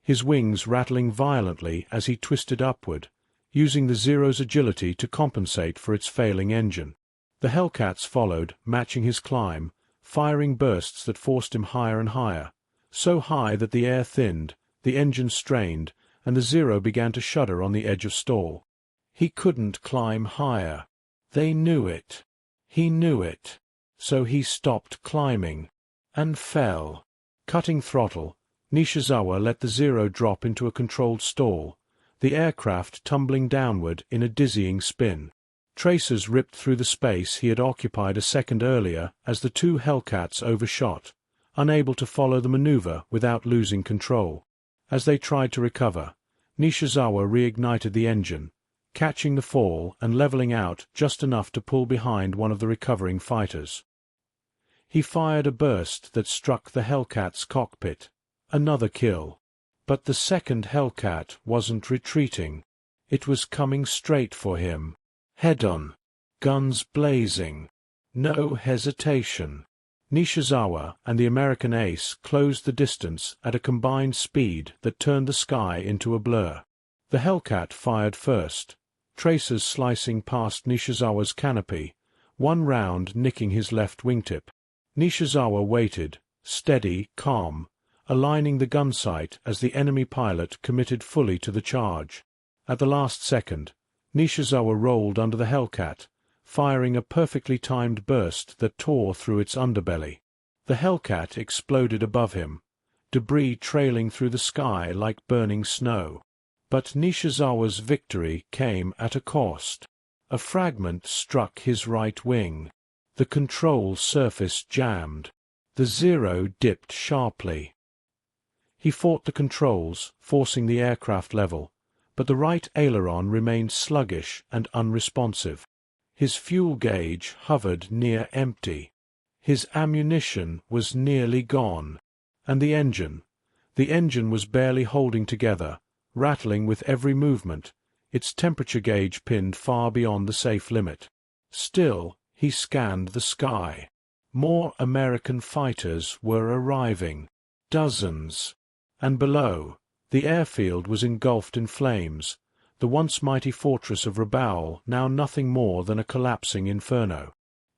his wings rattling violently as he twisted upward, using the Zero's agility to compensate for its failing engine. The Hellcats followed, matching his climb, firing bursts that forced him higher and higher, so high that the air thinned, the engine strained, and the Zero began to shudder on the edge of stall. He couldn't climb higher. They knew it. He knew it. So he stopped climbing, and fell. Cutting throttle, Nishizawa let the Zero drop into a controlled stall, the aircraft tumbling downward in a dizzying spin. Tracers ripped through the space he had occupied a second earlier as the 2 Hellcats overshot, unable to follow the maneuver without losing control. As they tried to recover, Nishizawa reignited the engine, catching the fall and leveling out just enough to pull behind one of the recovering fighters. He fired a burst that struck the Hellcat's cockpit. Another kill. But the second Hellcat wasn't retreating. It was coming straight for him. Head-on. Guns blazing. No hesitation. Nishizawa and the American ace closed the distance at a combined speed that turned the sky into a blur. The Hellcat fired first, tracers slicing past Nishizawa's canopy, one round nicking his left wingtip. Nishizawa waited, steady, calm, aligning the gun sight as the enemy pilot committed fully to the charge. At the last second, Nishizawa rolled under the Hellcat, firing a perfectly timed burst that tore through its underbelly. The Hellcat exploded above him, debris trailing through the sky like burning snow. But Nishizawa's victory came at a cost. A fragment struck his right wing. The control surface jammed. The Zero dipped sharply. He fought the controls, forcing the aircraft level, but the right aileron remained sluggish and unresponsive. His fuel gauge hovered near empty. His ammunition was nearly gone. And the engine was barely holding together, rattling with every movement, its temperature gauge pinned far beyond the safe limit. Still, he scanned the sky. More American fighters were arriving. Dozens. And below, the airfield was engulfed in flames, the once mighty fortress of Rabaul now nothing more than a collapsing inferno.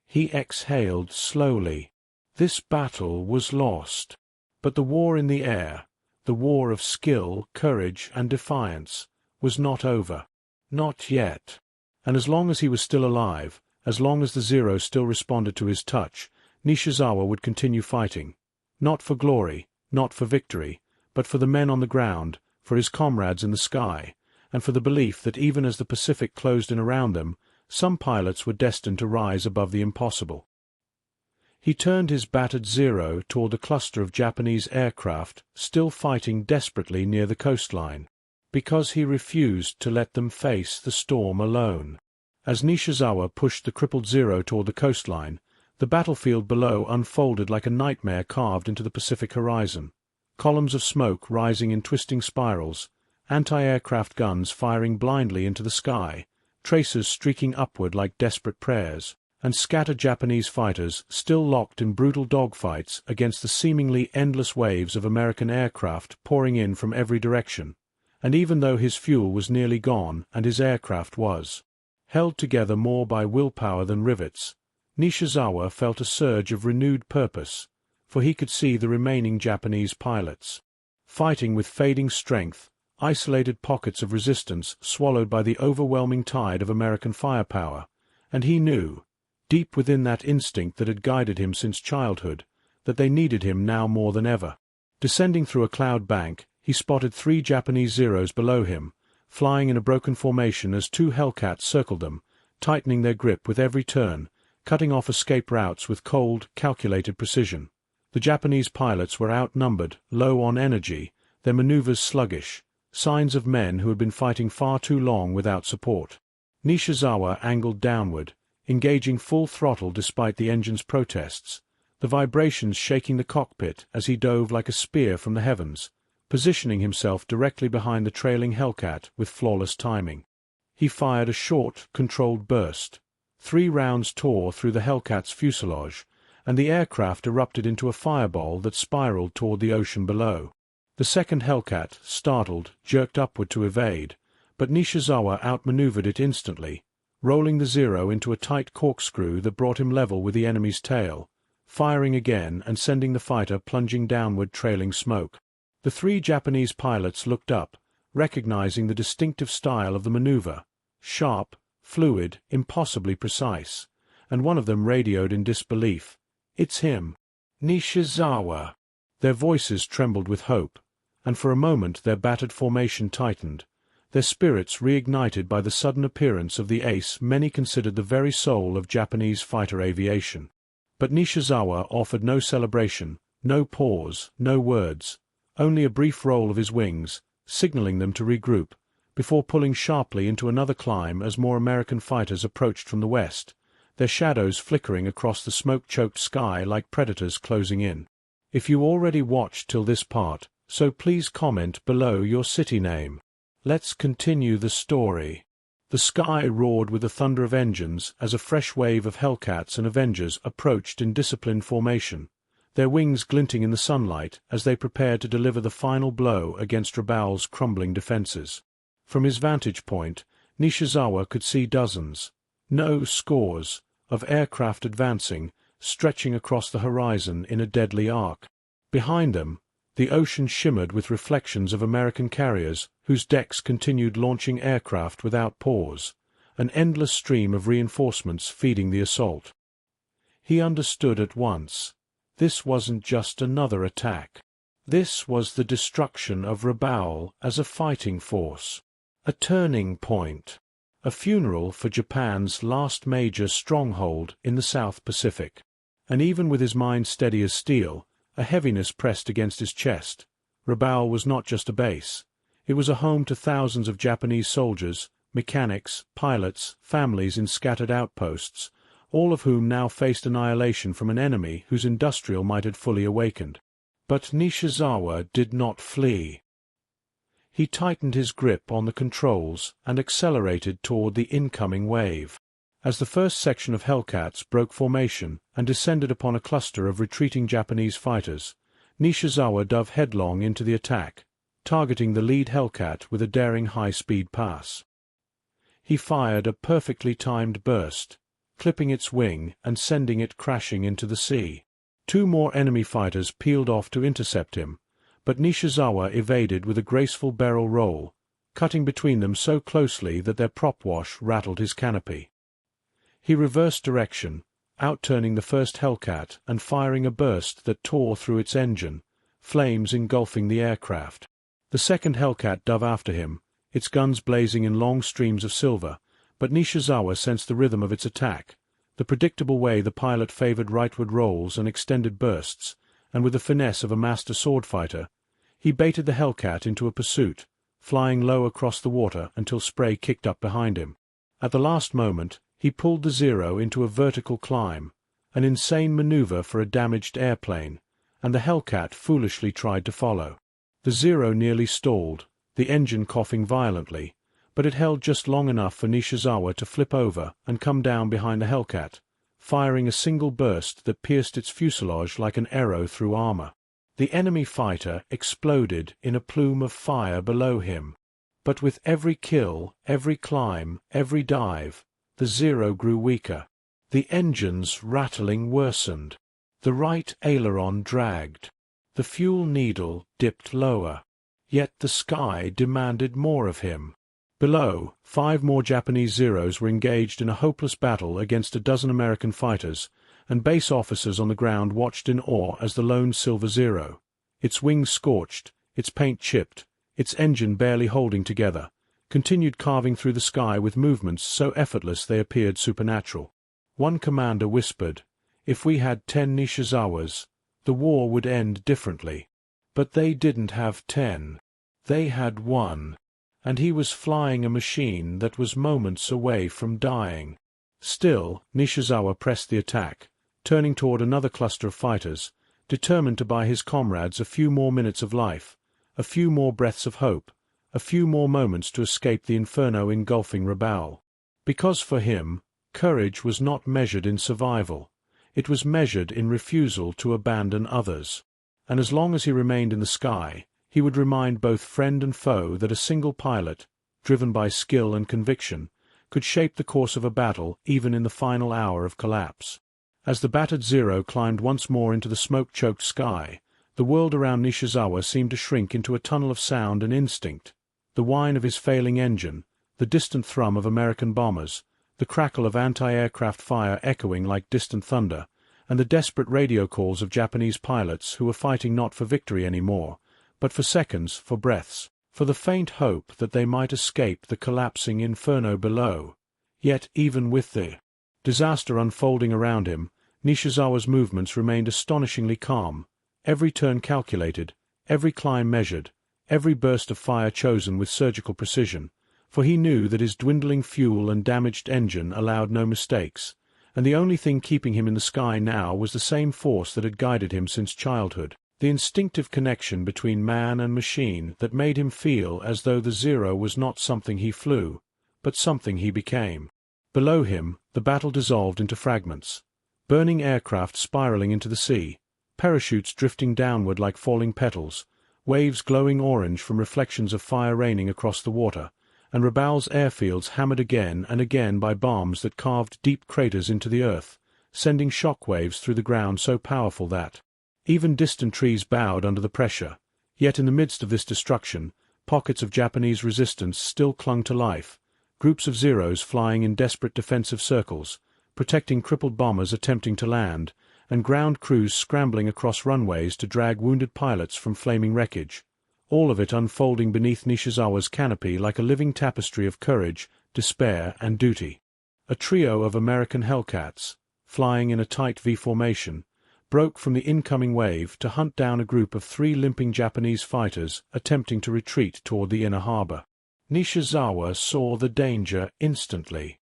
He exhaled slowly. This battle was lost. But the war in the air, the war of skill, courage, and defiance, was not over. Not yet. And as long as he was still alive, as long as the Zero still responded to his touch, Nishizawa would continue fighting. Not for glory, not for victory, but for the men on the ground, for his comrades in the sky, and for the belief that even as the Pacific closed in around them, some pilots were destined to rise above the impossible. He turned his battered Zero toward the cluster of Japanese aircraft still fighting desperately near the coastline, because he refused to let them face the storm alone. As Nishizawa pushed the crippled Zero toward the coastline, the battlefield below unfolded like a nightmare carved into the Pacific horizon. Columns of smoke rising in twisting spirals, anti-aircraft guns firing blindly into the sky, tracers streaking upward like desperate prayers, and scattered Japanese fighters still locked in brutal dogfights against the seemingly endless waves of American aircraft pouring in from every direction. And even though his fuel was nearly gone and his aircraft was held together more by willpower than rivets, Nishizawa felt a surge of renewed purpose, for he could see the remaining Japanese pilots fighting with fading strength, isolated pockets of resistance swallowed by the overwhelming tide of American firepower, and he knew, deep within that instinct that had guided him since childhood, that they needed him now more than ever. Descending through a cloud bank, he spotted 3 Japanese Zeros below him, flying in a broken formation as 2 Hellcats circled them, tightening their grip with every turn, cutting off escape routes with cold, calculated precision. The Japanese pilots were outnumbered, low on energy, their maneuvers sluggish, signs of men who had been fighting far too long without support. Nishizawa angled downward, engaging full throttle despite the engine's protests, the vibrations shaking the cockpit as he dove like a spear from the heavens, positioning himself directly behind the trailing Hellcat with flawless timing. He fired a short, controlled burst. 3 rounds tore through the Hellcat's fuselage, and the aircraft erupted into a fireball that spiraled toward the ocean below. The second Hellcat, startled, jerked upward to evade, but Nishizawa outmaneuvered it instantly, rolling the Zero into a tight corkscrew that brought him level with the enemy's tail, firing again and sending the fighter plunging downward trailing smoke. The 3 Japanese pilots looked up, recognizing the distinctive style of the maneuver, sharp, fluid, impossibly precise, and one of them radioed in disbelief, "It's him, Nishizawa." Their voices trembled with hope, and for a moment their battered formation tightened, their spirits reignited by the sudden appearance of the ace many considered the very soul of Japanese fighter aviation. But Nishizawa offered no celebration, no pause, no words, only a brief roll of his wings, signaling them to regroup, before pulling sharply into another climb as more American fighters approached from the west, their shadows flickering across the smoke-choked sky like predators closing in. If you already watched till this part, so please comment below your city name. Let's continue the story. The sky roared with the thunder of engines as a fresh wave of Hellcats and Avengers approached in disciplined formation, their wings glinting in the sunlight as they prepared to deliver the final blow against Rabaul's crumbling defenses. From his vantage point, Nishizawa could see dozens, no scores, of aircraft advancing, stretching across the horizon in a deadly arc. Behind them, the ocean shimmered with reflections of American carriers whose decks continued launching aircraft without pause, an endless stream of reinforcements feeding the assault. He understood at once. This wasn't just another attack. This was the destruction of Rabaul as a fighting force. A turning point. A funeral for Japan's last major stronghold in the South Pacific. And even with his mind steady as steel, a heaviness pressed against his chest. Rabaul was not just a base. It was a home to thousands of Japanese soldiers, mechanics, pilots, families in scattered outposts, all of whom now faced annihilation from an enemy whose industrial might had fully awakened. But Nishizawa did not flee. He tightened his grip on the controls and accelerated toward the incoming wave. As the first section of Hellcats broke formation and descended upon a cluster of retreating Japanese fighters, Nishizawa dove headlong into the attack, targeting the lead Hellcat with a daring high-speed pass. He fired a perfectly timed burst, clipping its wing and sending it crashing into the sea. 2 more enemy fighters peeled off to intercept him, but Nishizawa evaded with a graceful barrel roll, cutting between them so closely that their prop wash rattled his canopy. He reversed direction, outturning the first Hellcat and firing a burst that tore through its engine, flames engulfing the aircraft. The second Hellcat dove after him, its guns blazing in long streams of silver, but Nishizawa sensed the rhythm of its attack, the predictable way the pilot favored rightward rolls and extended bursts, and with the finesse of a master sword fighter, he baited the Hellcat into a pursuit, flying low across the water until spray kicked up behind him. At the last moment, he pulled the Zero into a vertical climb, an insane maneuver for a damaged airplane, and the Hellcat foolishly tried to follow. The Zero nearly stalled, the engine coughing violently, but it held just long enough for Nishizawa to flip over and come down behind the Hellcat, firing a single burst that pierced its fuselage like an arrow through armor. The enemy fighter exploded in a plume of fire below him. But with every kill, every climb, every dive, the Zero grew weaker. The engine's rattling worsened. The right aileron dragged. The fuel needle dipped lower. Yet the sky demanded more of him. Below, 5 more Japanese Zeros were engaged in a hopeless battle against a dozen American fighters, and base officers on the ground watched in awe as the lone Silver Zero, its wings scorched, its paint chipped, its engine barely holding together, continued carving through the sky with movements so effortless they appeared supernatural. One commander whispered, "If we had 10 Nishizawas, the war would end differently." But they didn't have 10. They had 1. And he was flying a machine that was moments away from dying. Still, Nishizawa pressed the attack, turning toward another cluster of fighters, determined to buy his comrades a few more minutes of life, a few more breaths of hope, a few more moments to escape the inferno engulfing Rabaul. Because for him, courage was not measured in survival. It was measured in refusal to abandon others. And as long as he remained in the sky, he would remind both friend and foe that a single pilot, driven by skill and conviction, could shape the course of a battle even in the final hour of collapse. As the battered Zero climbed once more into the smoke-choked sky, the world around Nishizawa seemed to shrink into a tunnel of sound and instinct. The whine of his failing engine, the distant thrum of American bombers, the crackle of anti-aircraft fire echoing like distant thunder, and the desperate radio calls of Japanese pilots who were fighting not for victory anymore, but for seconds, for breaths, for the faint hope that they might escape the collapsing inferno below. Yet even with the disaster unfolding around him, Nishizawa's movements remained astonishingly calm, every turn calculated, every climb measured, every burst of fire chosen with surgical precision, for he knew that his dwindling fuel and damaged engine allowed no mistakes, and the only thing keeping him in the sky now was the same force that had guided him since childhood, the instinctive connection between man and machine that made him feel as though the Zero was not something he flew, but something he became. Below him, the battle dissolved into fragments. Burning aircraft spiraling into the sea, parachutes drifting downward like falling petals, waves glowing orange from reflections of fire raining across the water, and Rabaul's airfields hammered again and again by bombs that carved deep craters into the earth, sending shock waves through the ground so powerful that even distant trees bowed under the pressure. Yet in the midst of this destruction, pockets of Japanese resistance still clung to life, groups of Zeros flying in desperate defensive circles, protecting crippled bombers attempting to land, and ground crews scrambling across runways to drag wounded pilots from flaming wreckage, all of it unfolding beneath Nishizawa's canopy like a living tapestry of courage, despair, and duty. A trio of American Hellcats, flying in a tight V formation, broke from the incoming wave to hunt down a group of 3 limping Japanese fighters attempting to retreat toward the inner harbor. Nishizawa saw the danger instantly.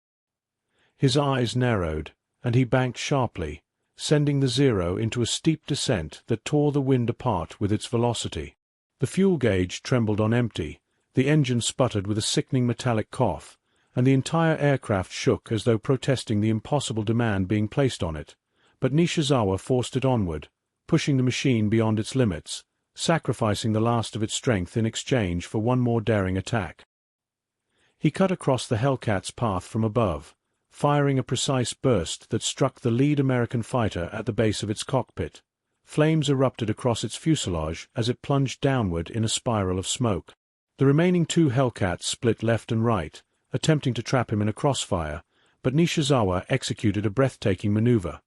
His eyes narrowed, and he banked sharply, sending the Zero into a steep descent that tore the wind apart with its velocity. The fuel gauge trembled on empty, the engine sputtered with a sickening metallic cough, and the entire aircraft shook as though protesting the impossible demand being placed on it. But Nishizawa forced it onward, pushing the machine beyond its limits, sacrificing the last of its strength in exchange for one more daring attack. He cut across the Hellcat's path from above, firing a precise burst that struck the lead American fighter at the base of its cockpit. Flames erupted across its fuselage as it plunged downward in a spiral of smoke. The remaining 2 Hellcats split left and right, attempting to trap him in a crossfire, but Nishizawa executed a breathtaking maneuver.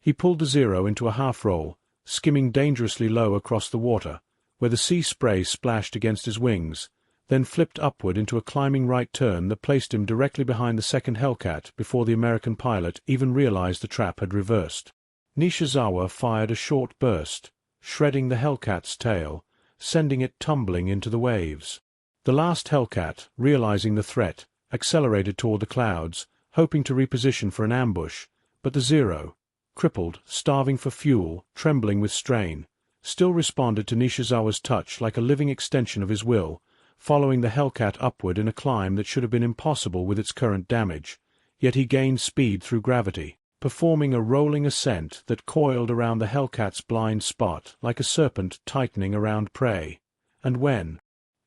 He pulled the Zero into a half-roll, skimming dangerously low across the water, where the sea spray splashed against his wings, then flipped upward into a climbing right turn that placed him directly behind the second Hellcat before the American pilot even realized the trap had reversed. Nishizawa fired a short burst, shredding the Hellcat's tail, sending it tumbling into the waves. The last Hellcat, realizing the threat, accelerated toward the clouds, hoping to reposition for an ambush, but the Zero, crippled, starving for fuel, trembling with strain, still responded to Nishizawa's touch like a living extension of his will, following the Hellcat upward in a climb that should have been impossible with its current damage, yet he gained speed through gravity, performing a rolling ascent that coiled around the Hellcat's blind spot like a serpent tightening around prey. And when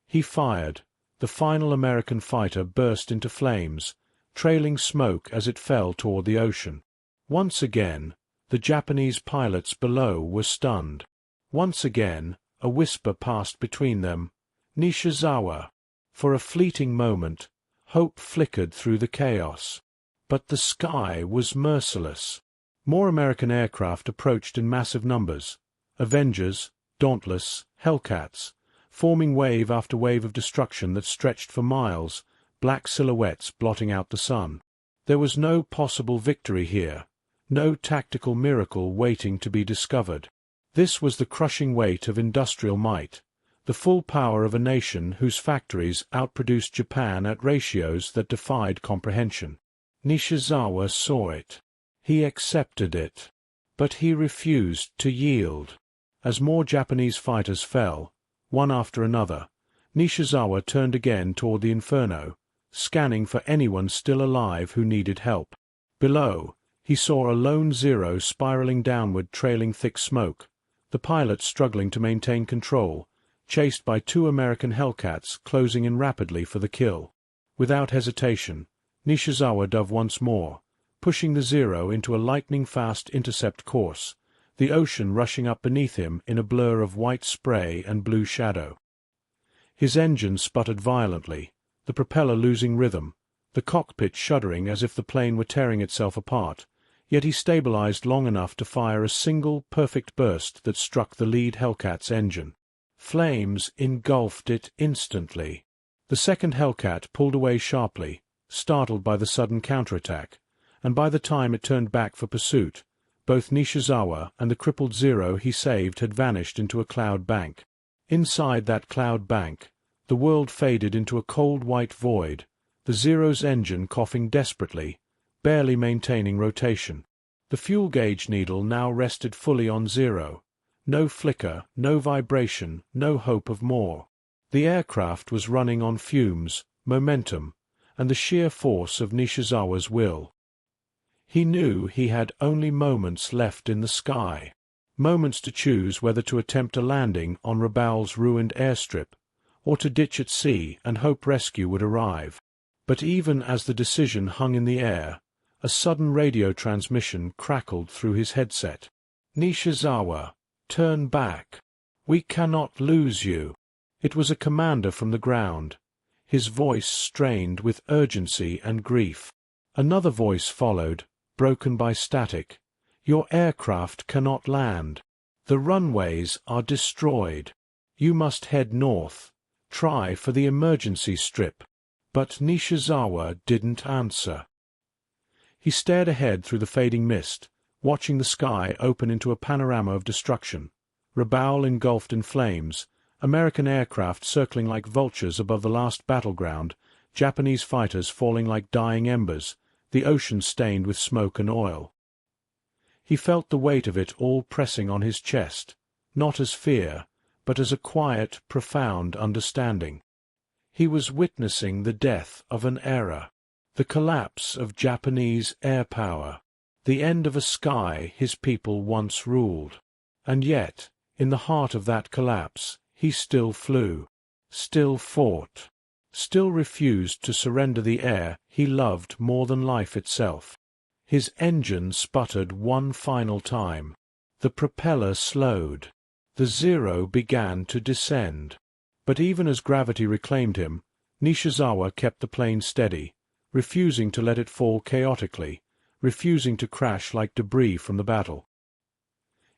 he fired, the final American fighter burst into flames, trailing smoke as it fell toward the ocean. Once again, the Japanese pilots below were stunned. Once again, a whisper passed between them. Nishizawa. For a fleeting moment, hope flickered through the chaos. But the sky was merciless. More American aircraft approached in massive numbers. Avengers, Dauntless, Hellcats, forming wave after wave of destruction that stretched for miles, black silhouettes blotting out the sun. There was no possible victory here, no tactical miracle waiting to be discovered. This was the crushing weight of industrial might, the full power of a nation whose factories outproduced Japan at ratios that defied comprehension. Nishizawa saw it. He accepted it. But he refused to yield. As more Japanese fighters fell, one after another, Nishizawa turned again toward the inferno, scanning for anyone still alive who needed help. Below, he saw a lone Zero spiraling downward, trailing thick smoke, the pilot struggling to maintain control, chased by 2 American Hellcats closing in rapidly for the kill. Without hesitation, Nishizawa dove once more, pushing the Zero into a lightning-fast intercept course, the ocean rushing up beneath him in a blur of white spray and blue shadow. His engine sputtered violently, the propeller losing rhythm, the cockpit shuddering as if the plane were tearing itself apart, yet he stabilized long enough to fire a single, perfect burst that struck the lead Hellcat's engine. Flames engulfed it instantly. The second Hellcat pulled away sharply, startled by the sudden counterattack, and by the time it turned back for pursuit, both Nishizawa and the crippled Zero he saved had vanished into a cloud bank. Inside that cloud bank, the world faded into a cold white void, the Zero's engine coughing desperately, barely maintaining rotation. The fuel gauge needle now rested fully on 0. No flicker, no vibration, no hope of more. The aircraft was running on fumes, momentum, and the sheer force of Nishizawa's will. He knew he had only moments left in the sky. Moments to choose whether to attempt a landing on Rabaul's ruined airstrip, or to ditch at sea and hope rescue would arrive. But even as the decision hung in the air, a sudden radio transmission crackled through his headset. Nishizawa, turn back. We cannot lose you. It was a commander from the ground, his voice strained with urgency and grief. Another voice followed, broken by static. Your aircraft cannot land. The runways are destroyed. You must head north. Try for the emergency strip. But Nishizawa didn't answer. He stared ahead through the fading mist, watching the sky open into a panorama of destruction. Rabaul engulfed in flames, American aircraft circling like vultures above the last battleground, Japanese fighters falling like dying embers, the ocean stained with smoke and oil. He felt the weight of it all pressing on his chest, not as fear, but as a quiet, profound understanding. He was witnessing the death of an era, the collapse of Japanese air power, the end of a sky his people once ruled. And yet, in the heart of that collapse, he still flew, still fought, still refused to surrender the air he loved more than life itself. His engine sputtered one final time. The propeller slowed. The Zero began to descend. But even as gravity reclaimed him, Nishizawa kept the plane steady, refusing to let it fall chaotically, refusing to crash like debris from the battle.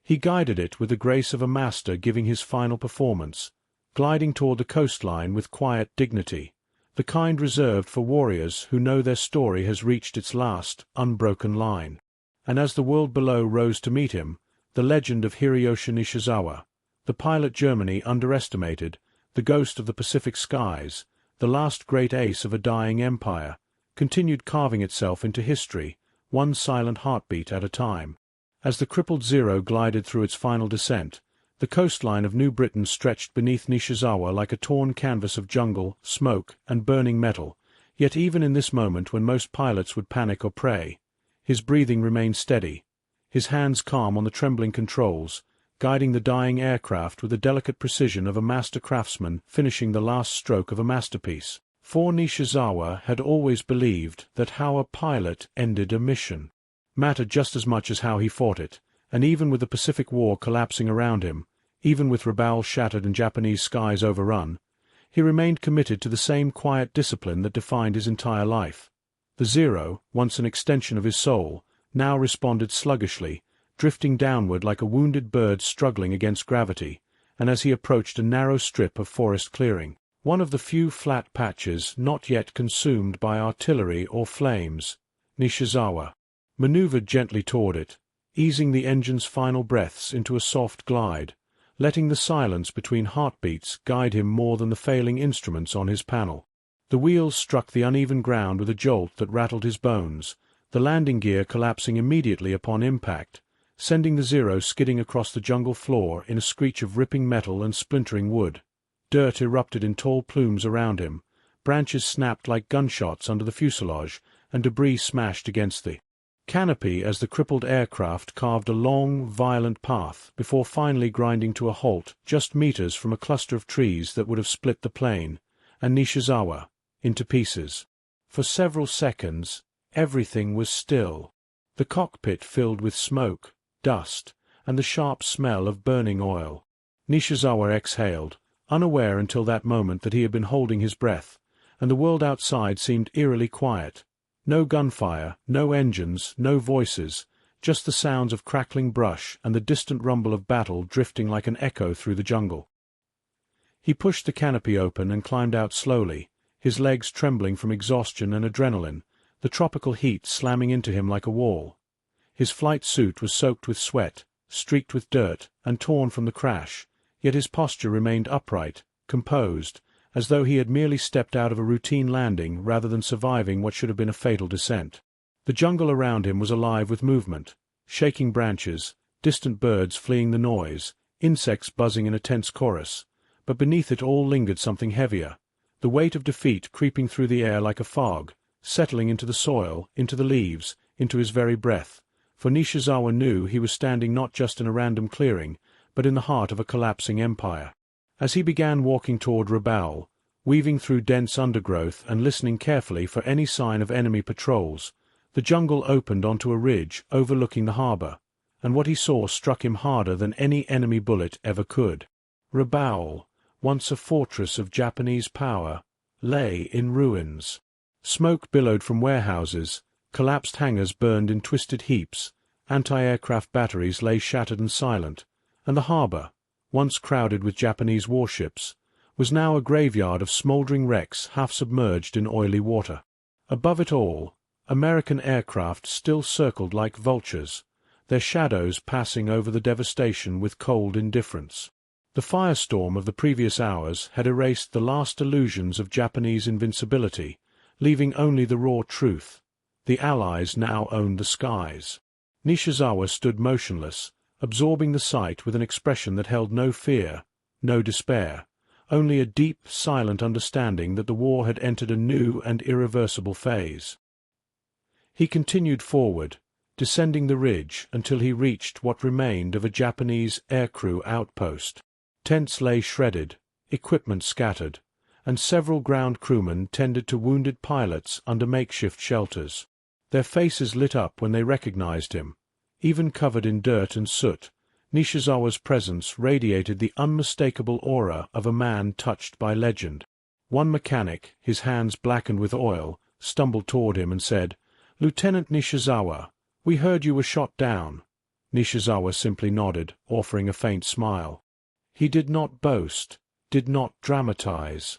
He guided it with the grace of a master giving his final performance, gliding toward the coastline with quiet dignity, the kind reserved for warriors who know their story has reached its last, unbroken line. And as the world below rose to meet him, the legend of Hiroyoshi Nishizawa, the pilot Germany underestimated, the ghost of the Pacific skies, the last great ace of a dying empire, continued carving itself into history, one silent heartbeat at a time. As the crippled Zero glided through its final descent, The coastline of New Britain stretched beneath Nishizawa like a torn canvas of jungle, smoke, and burning metal, yet even in this moment when most pilots would panic or pray, his breathing remained steady, his hands calm on the trembling controls, guiding the dying aircraft with the delicate precision of a master craftsman finishing the last stroke of a masterpiece. For Nishizawa had always believed that how a pilot ended a mission mattered just as much as how he fought it, and even with the Pacific War collapsing around him, even with Rabaul shattered and Japanese skies overrun, he remained committed to the same quiet discipline that defined his entire life. The Zero, once an extension of his soul, now responded sluggishly, drifting downward like a wounded bird struggling against gravity, and as he approached a narrow strip of forest clearing, one of the few flat patches not yet consumed by artillery or flames, Nishizawa maneuvered gently toward it, easing the engine's final breaths into a soft glide, letting the silence between heartbeats guide him more than the failing instruments on his panel. The wheels struck the uneven ground with a jolt that rattled his bones, the landing gear collapsing immediately upon impact, sending the Zero skidding across the jungle floor in a screech of ripping metal and splintering wood. Dirt erupted in tall plumes around him, branches snapped like gunshots under the fuselage, and debris smashed against the canopy as the crippled aircraft carved a long, violent path before finally grinding to a halt just meters from a cluster of trees that would have split the plane, and Nishizawa, into pieces. For several seconds, everything was still. The cockpit filled with smoke, dust, and the sharp smell of burning oil. Nishizawa exhaled, unaware until that moment that he had been holding his breath, and the world outside seemed eerily quiet. No gunfire, no engines, no voices, just the sounds of crackling brush and the distant rumble of battle drifting like an echo through the jungle. He pushed the canopy open and climbed out slowly, his legs trembling from exhaustion and adrenaline, the tropical heat slamming into him like a wall. His flight suit was soaked with sweat, streaked with dirt, and torn from the crash, yet his posture remained upright, composed, as though he had merely stepped out of a routine landing rather than surviving what should have been a fatal descent. The jungle around him was alive with movement, shaking branches, distant birds fleeing the noise, insects buzzing in a tense chorus, but beneath it all lingered something heavier, the weight of defeat creeping through the air like a fog, settling into the soil, into the leaves, into his very breath, for Nishizawa knew he was standing not just in a random clearing, but in the heart of a collapsing empire. As he began walking toward Rabaul, weaving through dense undergrowth and listening carefully for any sign of enemy patrols, the jungle opened onto a ridge overlooking the harbor, and what he saw struck him harder than any enemy bullet ever could. Rabaul, once a fortress of Japanese power, lay in ruins. Smoke billowed from warehouses, collapsed hangars burned in twisted heaps, anti-aircraft batteries lay shattered and silent, and the harbor, once crowded with Japanese warships, was now a graveyard of smoldering wrecks half submerged in oily water. Above it all, American aircraft still circled like vultures, their shadows passing over the devastation with cold indifference. The firestorm of the previous hours had erased the last illusions of Japanese invincibility, leaving only the raw truth. The Allies now owned the skies. Nishizawa stood motionless, absorbing the sight with an expression that held no fear, no despair, only a deep, silent understanding that the war had entered a new and irreversible phase. He continued forward, descending the ridge until he reached what remained of a Japanese aircrew outpost. Tents lay shredded, equipment scattered, and several ground crewmen tended to wounded pilots under makeshift shelters. Their faces lit up when they recognized him. Even covered in dirt and soot, Nishizawa's presence radiated the unmistakable aura of a man touched by legend. One mechanic, his hands blackened with oil, stumbled toward him and said, "Lieutenant Nishizawa, we heard you were shot down." Nishizawa simply nodded, offering a faint smile. He did not boast, did not dramatize.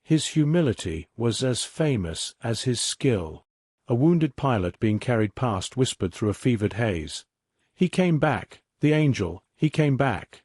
His humility was as famous as his skill. A wounded pilot being carried past whispered through a fevered haze, "He came back, the angel, he came back."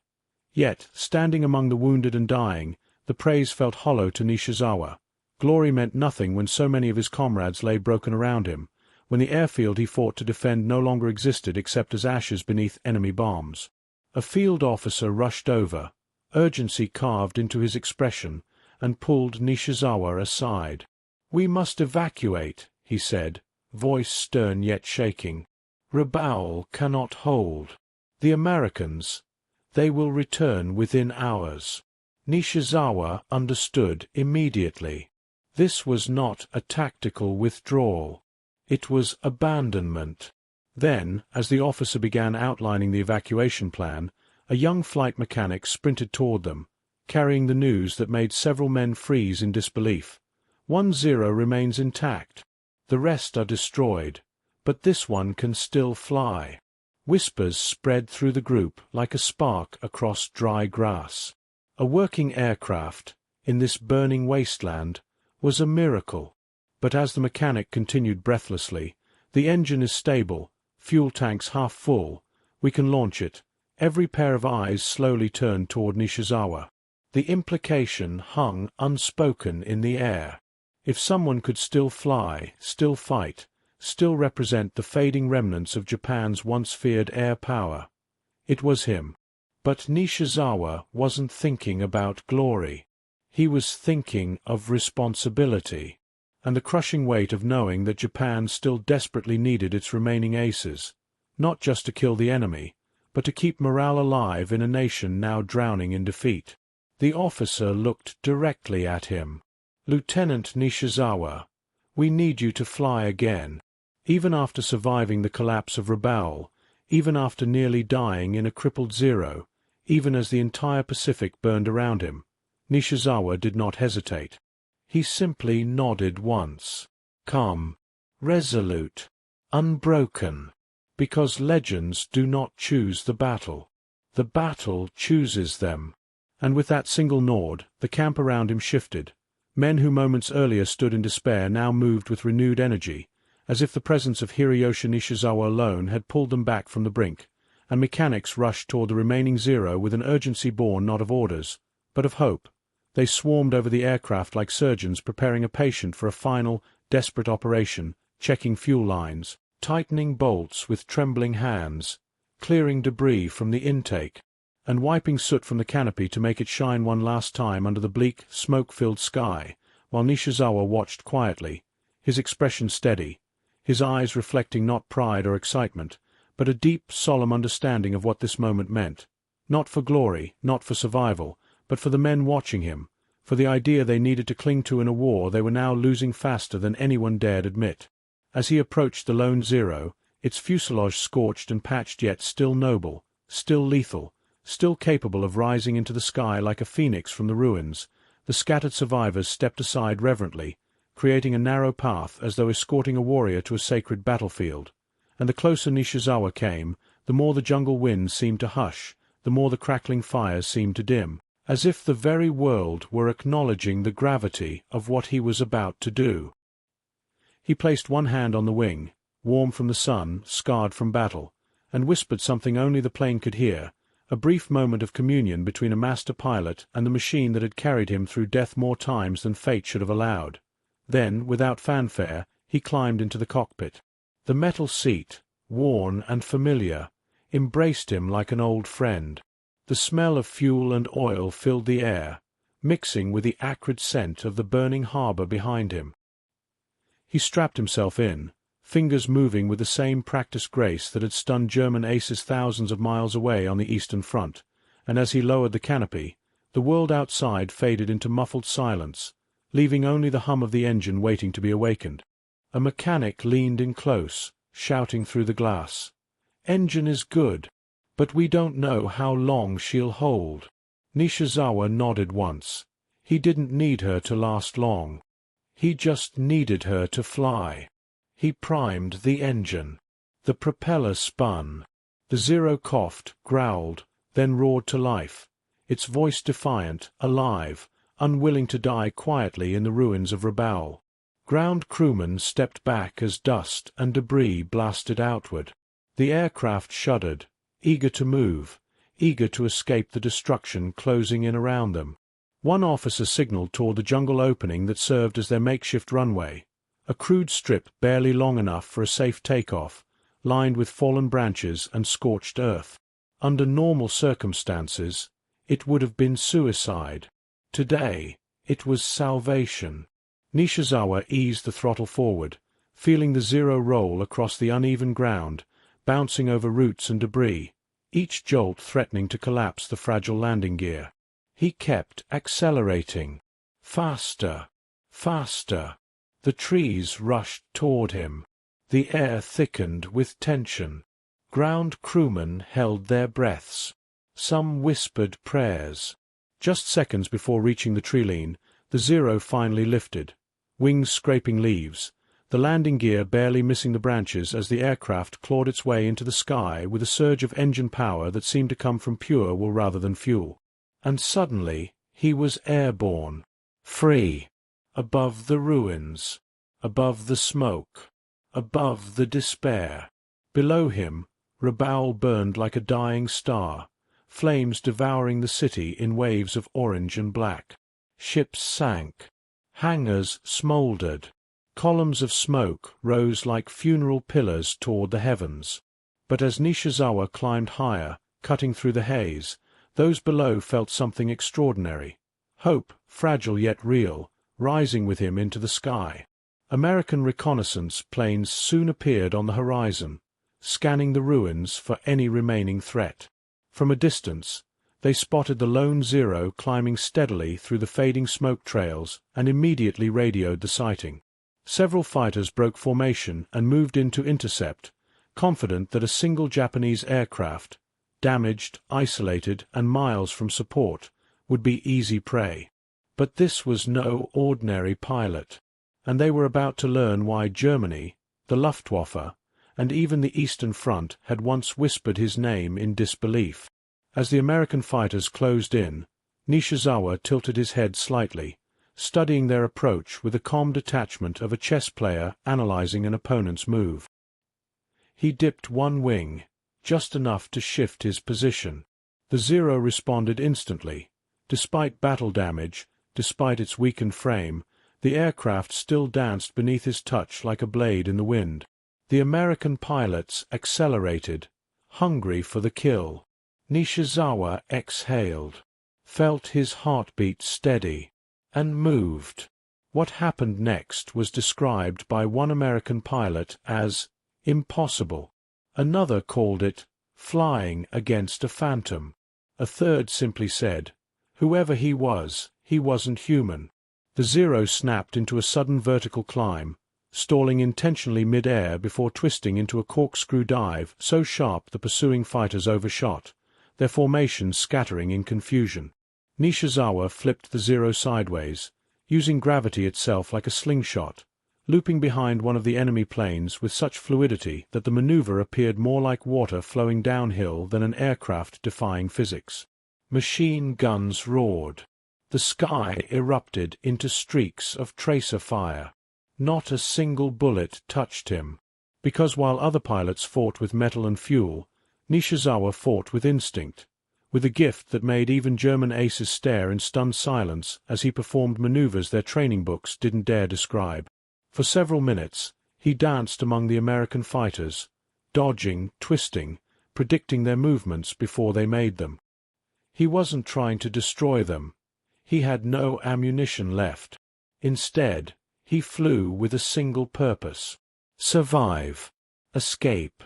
Yet, standing among the wounded and dying, the praise felt hollow to Nishizawa. Glory meant nothing when so many of his comrades lay broken around him, when the airfield he fought to defend no longer existed except as ashes beneath enemy bombs. A field officer rushed over, urgency carved into his expression, and pulled Nishizawa aside. "We must evacuate," he said, voice stern yet shaking. "Rabaul cannot hold. The Americans, they will return within hours." Nishizawa understood immediately. This was not a tactical withdrawal. It was abandonment. Then, as the officer began outlining the evacuation plan, a young flight mechanic sprinted toward them, carrying the news that made several men freeze in disbelief. 1-0 remains intact. The rest are destroyed, but this one can still fly. Whispers spread through the group like a spark across dry grass. A working aircraft, in this burning wasteland, was a miracle. But as the mechanic continued breathlessly, "The engine is stable, fuel tanks half full, we can launch it." Every pair of eyes slowly turned toward Nishizawa. The implication hung unspoken in the air. If someone could still fly, still fight, still represent the fading remnants of Japan's once feared air power, it was him. But Nishizawa wasn't thinking about glory. He was thinking of responsibility, and the crushing weight of knowing that Japan still desperately needed its remaining aces, not just to kill the enemy, but to keep morale alive in a nation now drowning in defeat. The officer looked directly at him. "Lieutenant Nishizawa, we need you to fly again." Even after surviving the collapse of Rabaul, even after nearly dying in a crippled Zero, even as the entire Pacific burned around him, Nishizawa did not hesitate. He simply nodded once. Calm, resolute, unbroken. Because legends do not choose the battle chooses them. And with that single nod, the camp around him shifted. Men who moments earlier stood in despair now moved with renewed energy, as if the presence of Hiroyoshi Nishizawa alone had pulled them back from the brink, and mechanics rushed toward the remaining Zero with an urgency born not of orders, but of hope. They swarmed over the aircraft like surgeons preparing a patient for a final, desperate operation, checking fuel lines, tightening bolts with trembling hands, clearing debris from the intake, and wiping soot from the canopy to make it shine one last time under the bleak, smoke-filled sky, while Nishizawa watched quietly, his expression steady, his eyes reflecting not pride or excitement, but a deep, solemn understanding of what this moment meant. Not for glory, not for survival, but for the men watching him, for the idea they needed to cling to in a war they were now losing faster than anyone dared admit. As he approached the lone Zero, its fuselage scorched and patched yet still noble, still lethal, still capable of rising into the sky like a phoenix from the ruins, the scattered survivors stepped aside reverently, creating a narrow path as though escorting a warrior to a sacred battlefield. And the closer Nishizawa came, the more the jungle wind seemed to hush, the more the crackling fires seemed to dim, as if the very world were acknowledging the gravity of what he was about to do. He placed one hand on the wing, warm from the sun, scarred from battle, and whispered something only the plane could hear, a brief moment of communion between a master pilot and the machine that had carried him through death more times than fate should have allowed. Then, without fanfare, he climbed into the cockpit. The metal seat, worn and familiar, embraced him like an old friend. The smell of fuel and oil filled the air, mixing with the acrid scent of the burning harbor behind him. He strapped himself in, fingers moving with the same practiced grace that had stunned German aces thousands of miles away on the Eastern Front, and as he lowered the canopy, the world outside faded into muffled silence, leaving only the hum of the engine waiting to be awakened. A mechanic leaned in close, shouting through the glass, "Engine is good, but we don't know how long she'll hold." Nishizawa nodded once. He didn't need her to last long. He just needed her to fly. He primed the engine. The propeller spun. The Zero coughed, growled, then roared to life, its voice defiant, alive, unwilling to die quietly in the ruins of Rabaul. Ground crewmen stepped back as dust and debris blasted outward. The aircraft shuddered, eager to move, eager to escape the destruction closing in around them. One officer signaled toward the jungle opening that served as their makeshift runway, a crude strip barely long enough for a safe takeoff, lined with fallen branches and scorched earth. Under normal circumstances, it would have been suicide. Today, it was salvation. Nishizawa eased the throttle forward, feeling the Zero roll across the uneven ground, bouncing over roots and debris, each jolt threatening to collapse the fragile landing gear. He kept accelerating. Faster, faster. The trees rushed toward him. The air thickened with tension. Ground crewmen held their breaths. Some whispered prayers. Just seconds before reaching the treeline, the Zero finally lifted, wings scraping leaves, the landing gear barely missing the branches as the aircraft clawed its way into the sky with a surge of engine power that seemed to come from pure will rather than fuel. And suddenly, he was airborne. Free. Above the ruins. Above the smoke. Above the despair. Below him, Rabaul burned like a dying star, flames devouring the city in waves of orange and black. Ships sank. Hangars smoldered. Columns of smoke rose like funeral pillars toward the heavens. But as Nishizawa climbed higher, cutting through the haze, those below felt something extraordinary. Hope, fragile yet real, rising with him into the sky. American reconnaissance planes soon appeared on the horizon, scanning the ruins for any remaining threat. From a distance, they spotted the lone Zero climbing steadily through the fading smoke trails and immediately radioed the sighting. Several fighters broke formation and moved in to intercept, confident that a single Japanese aircraft, damaged, isolated, and miles from support, would be easy prey. But this was no ordinary pilot, and they were about to learn why Germany, the Luftwaffe, and even the Eastern Front had once whispered his name in disbelief. As the American fighters closed in, Nishizawa tilted his head slightly, studying their approach with the calm detachment of a chess player analyzing an opponent's move. He dipped one wing, just enough to shift his position. The Zero responded instantly. Despite battle damage, despite its weakened frame, the aircraft still danced beneath his touch like a blade in the wind. The American pilots accelerated, hungry for the kill. Nishizawa exhaled, felt his heartbeat steady, and moved. What happened next was described by one American pilot as impossible. Another called it flying against a phantom. A third simply said, whoever he wasn't human. The Zero snapped into a sudden vertical climb, stalling intentionally mid-air before twisting into a corkscrew dive so sharp the pursuing fighters overshot, their formation scattering in confusion. Nishizawa flipped the Zero sideways, using gravity itself like a slingshot, looping behind one of the enemy planes with such fluidity that the maneuver appeared more like water flowing downhill than an aircraft defying physics. Machine guns roared. The sky erupted into streaks of tracer fire. Not a single bullet touched him, because while other pilots fought with metal and fuel, Nishizawa fought with instinct, with a gift that made even German aces stare in stunned silence as he performed maneuvers their training books didn't dare describe. For several minutes, he danced among the American fighters, dodging, twisting, predicting their movements before they made them. He wasn't trying to destroy them. He had no ammunition left. Instead, he flew with a single purpose: survive, escape,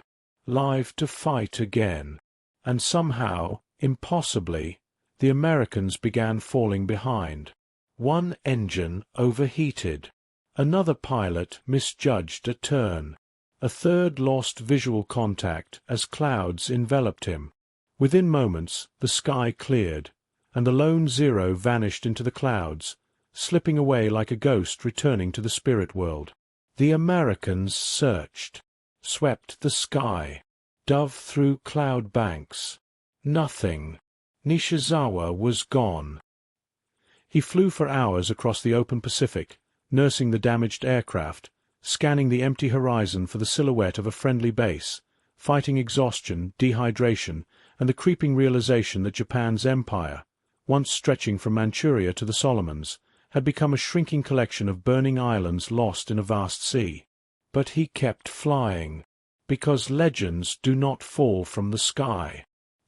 live to fight again. And somehow, impossibly, the Americans began falling behind. One engine overheated. Another pilot misjudged a turn. A third lost visual contact as clouds enveloped him. Within moments, the sky cleared, and the lone Zero vanished into the clouds, slipping away like a ghost returning to the spirit world. The Americans searched, swept the sky, dove through cloud banks. Nothing. Nishizawa was gone. He flew for hours across the open Pacific, nursing the damaged aircraft, scanning the empty horizon for the silhouette of a friendly base, fighting exhaustion, dehydration, and the creeping realization that Japan's empire, once stretching from Manchuria to the Solomons, had become a shrinking collection of burning islands lost in a vast sea. But he kept flying, because legends do not fall from the sky.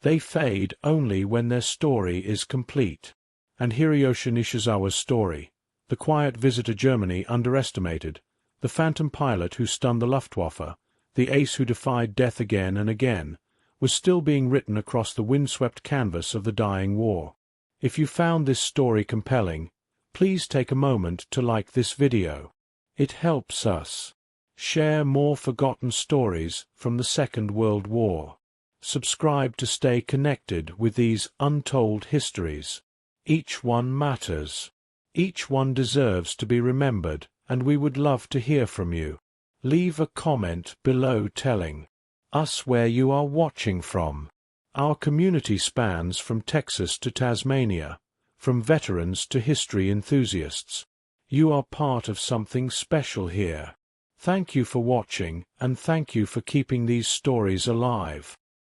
They fade only when their story is complete. And Hiroyoshi Nishizawa's story, the quiet visitor Germany underestimated, the phantom pilot who stunned the Luftwaffe, the ace who defied death again and again, was still being written across the windswept canvas of the dying war. If you found this story compelling, please take a moment to like this video. It helps us share more forgotten stories from the Second World War. Subscribe to stay connected with these untold histories. Each one matters. Each one deserves to be remembered, and we would love to hear from you. Leave a comment below telling us where you are watching from. Our community spans from Texas to Tasmania, from veterans to history enthusiasts. You are part of something special here. Thank you for watching, and thank you for keeping these stories alive.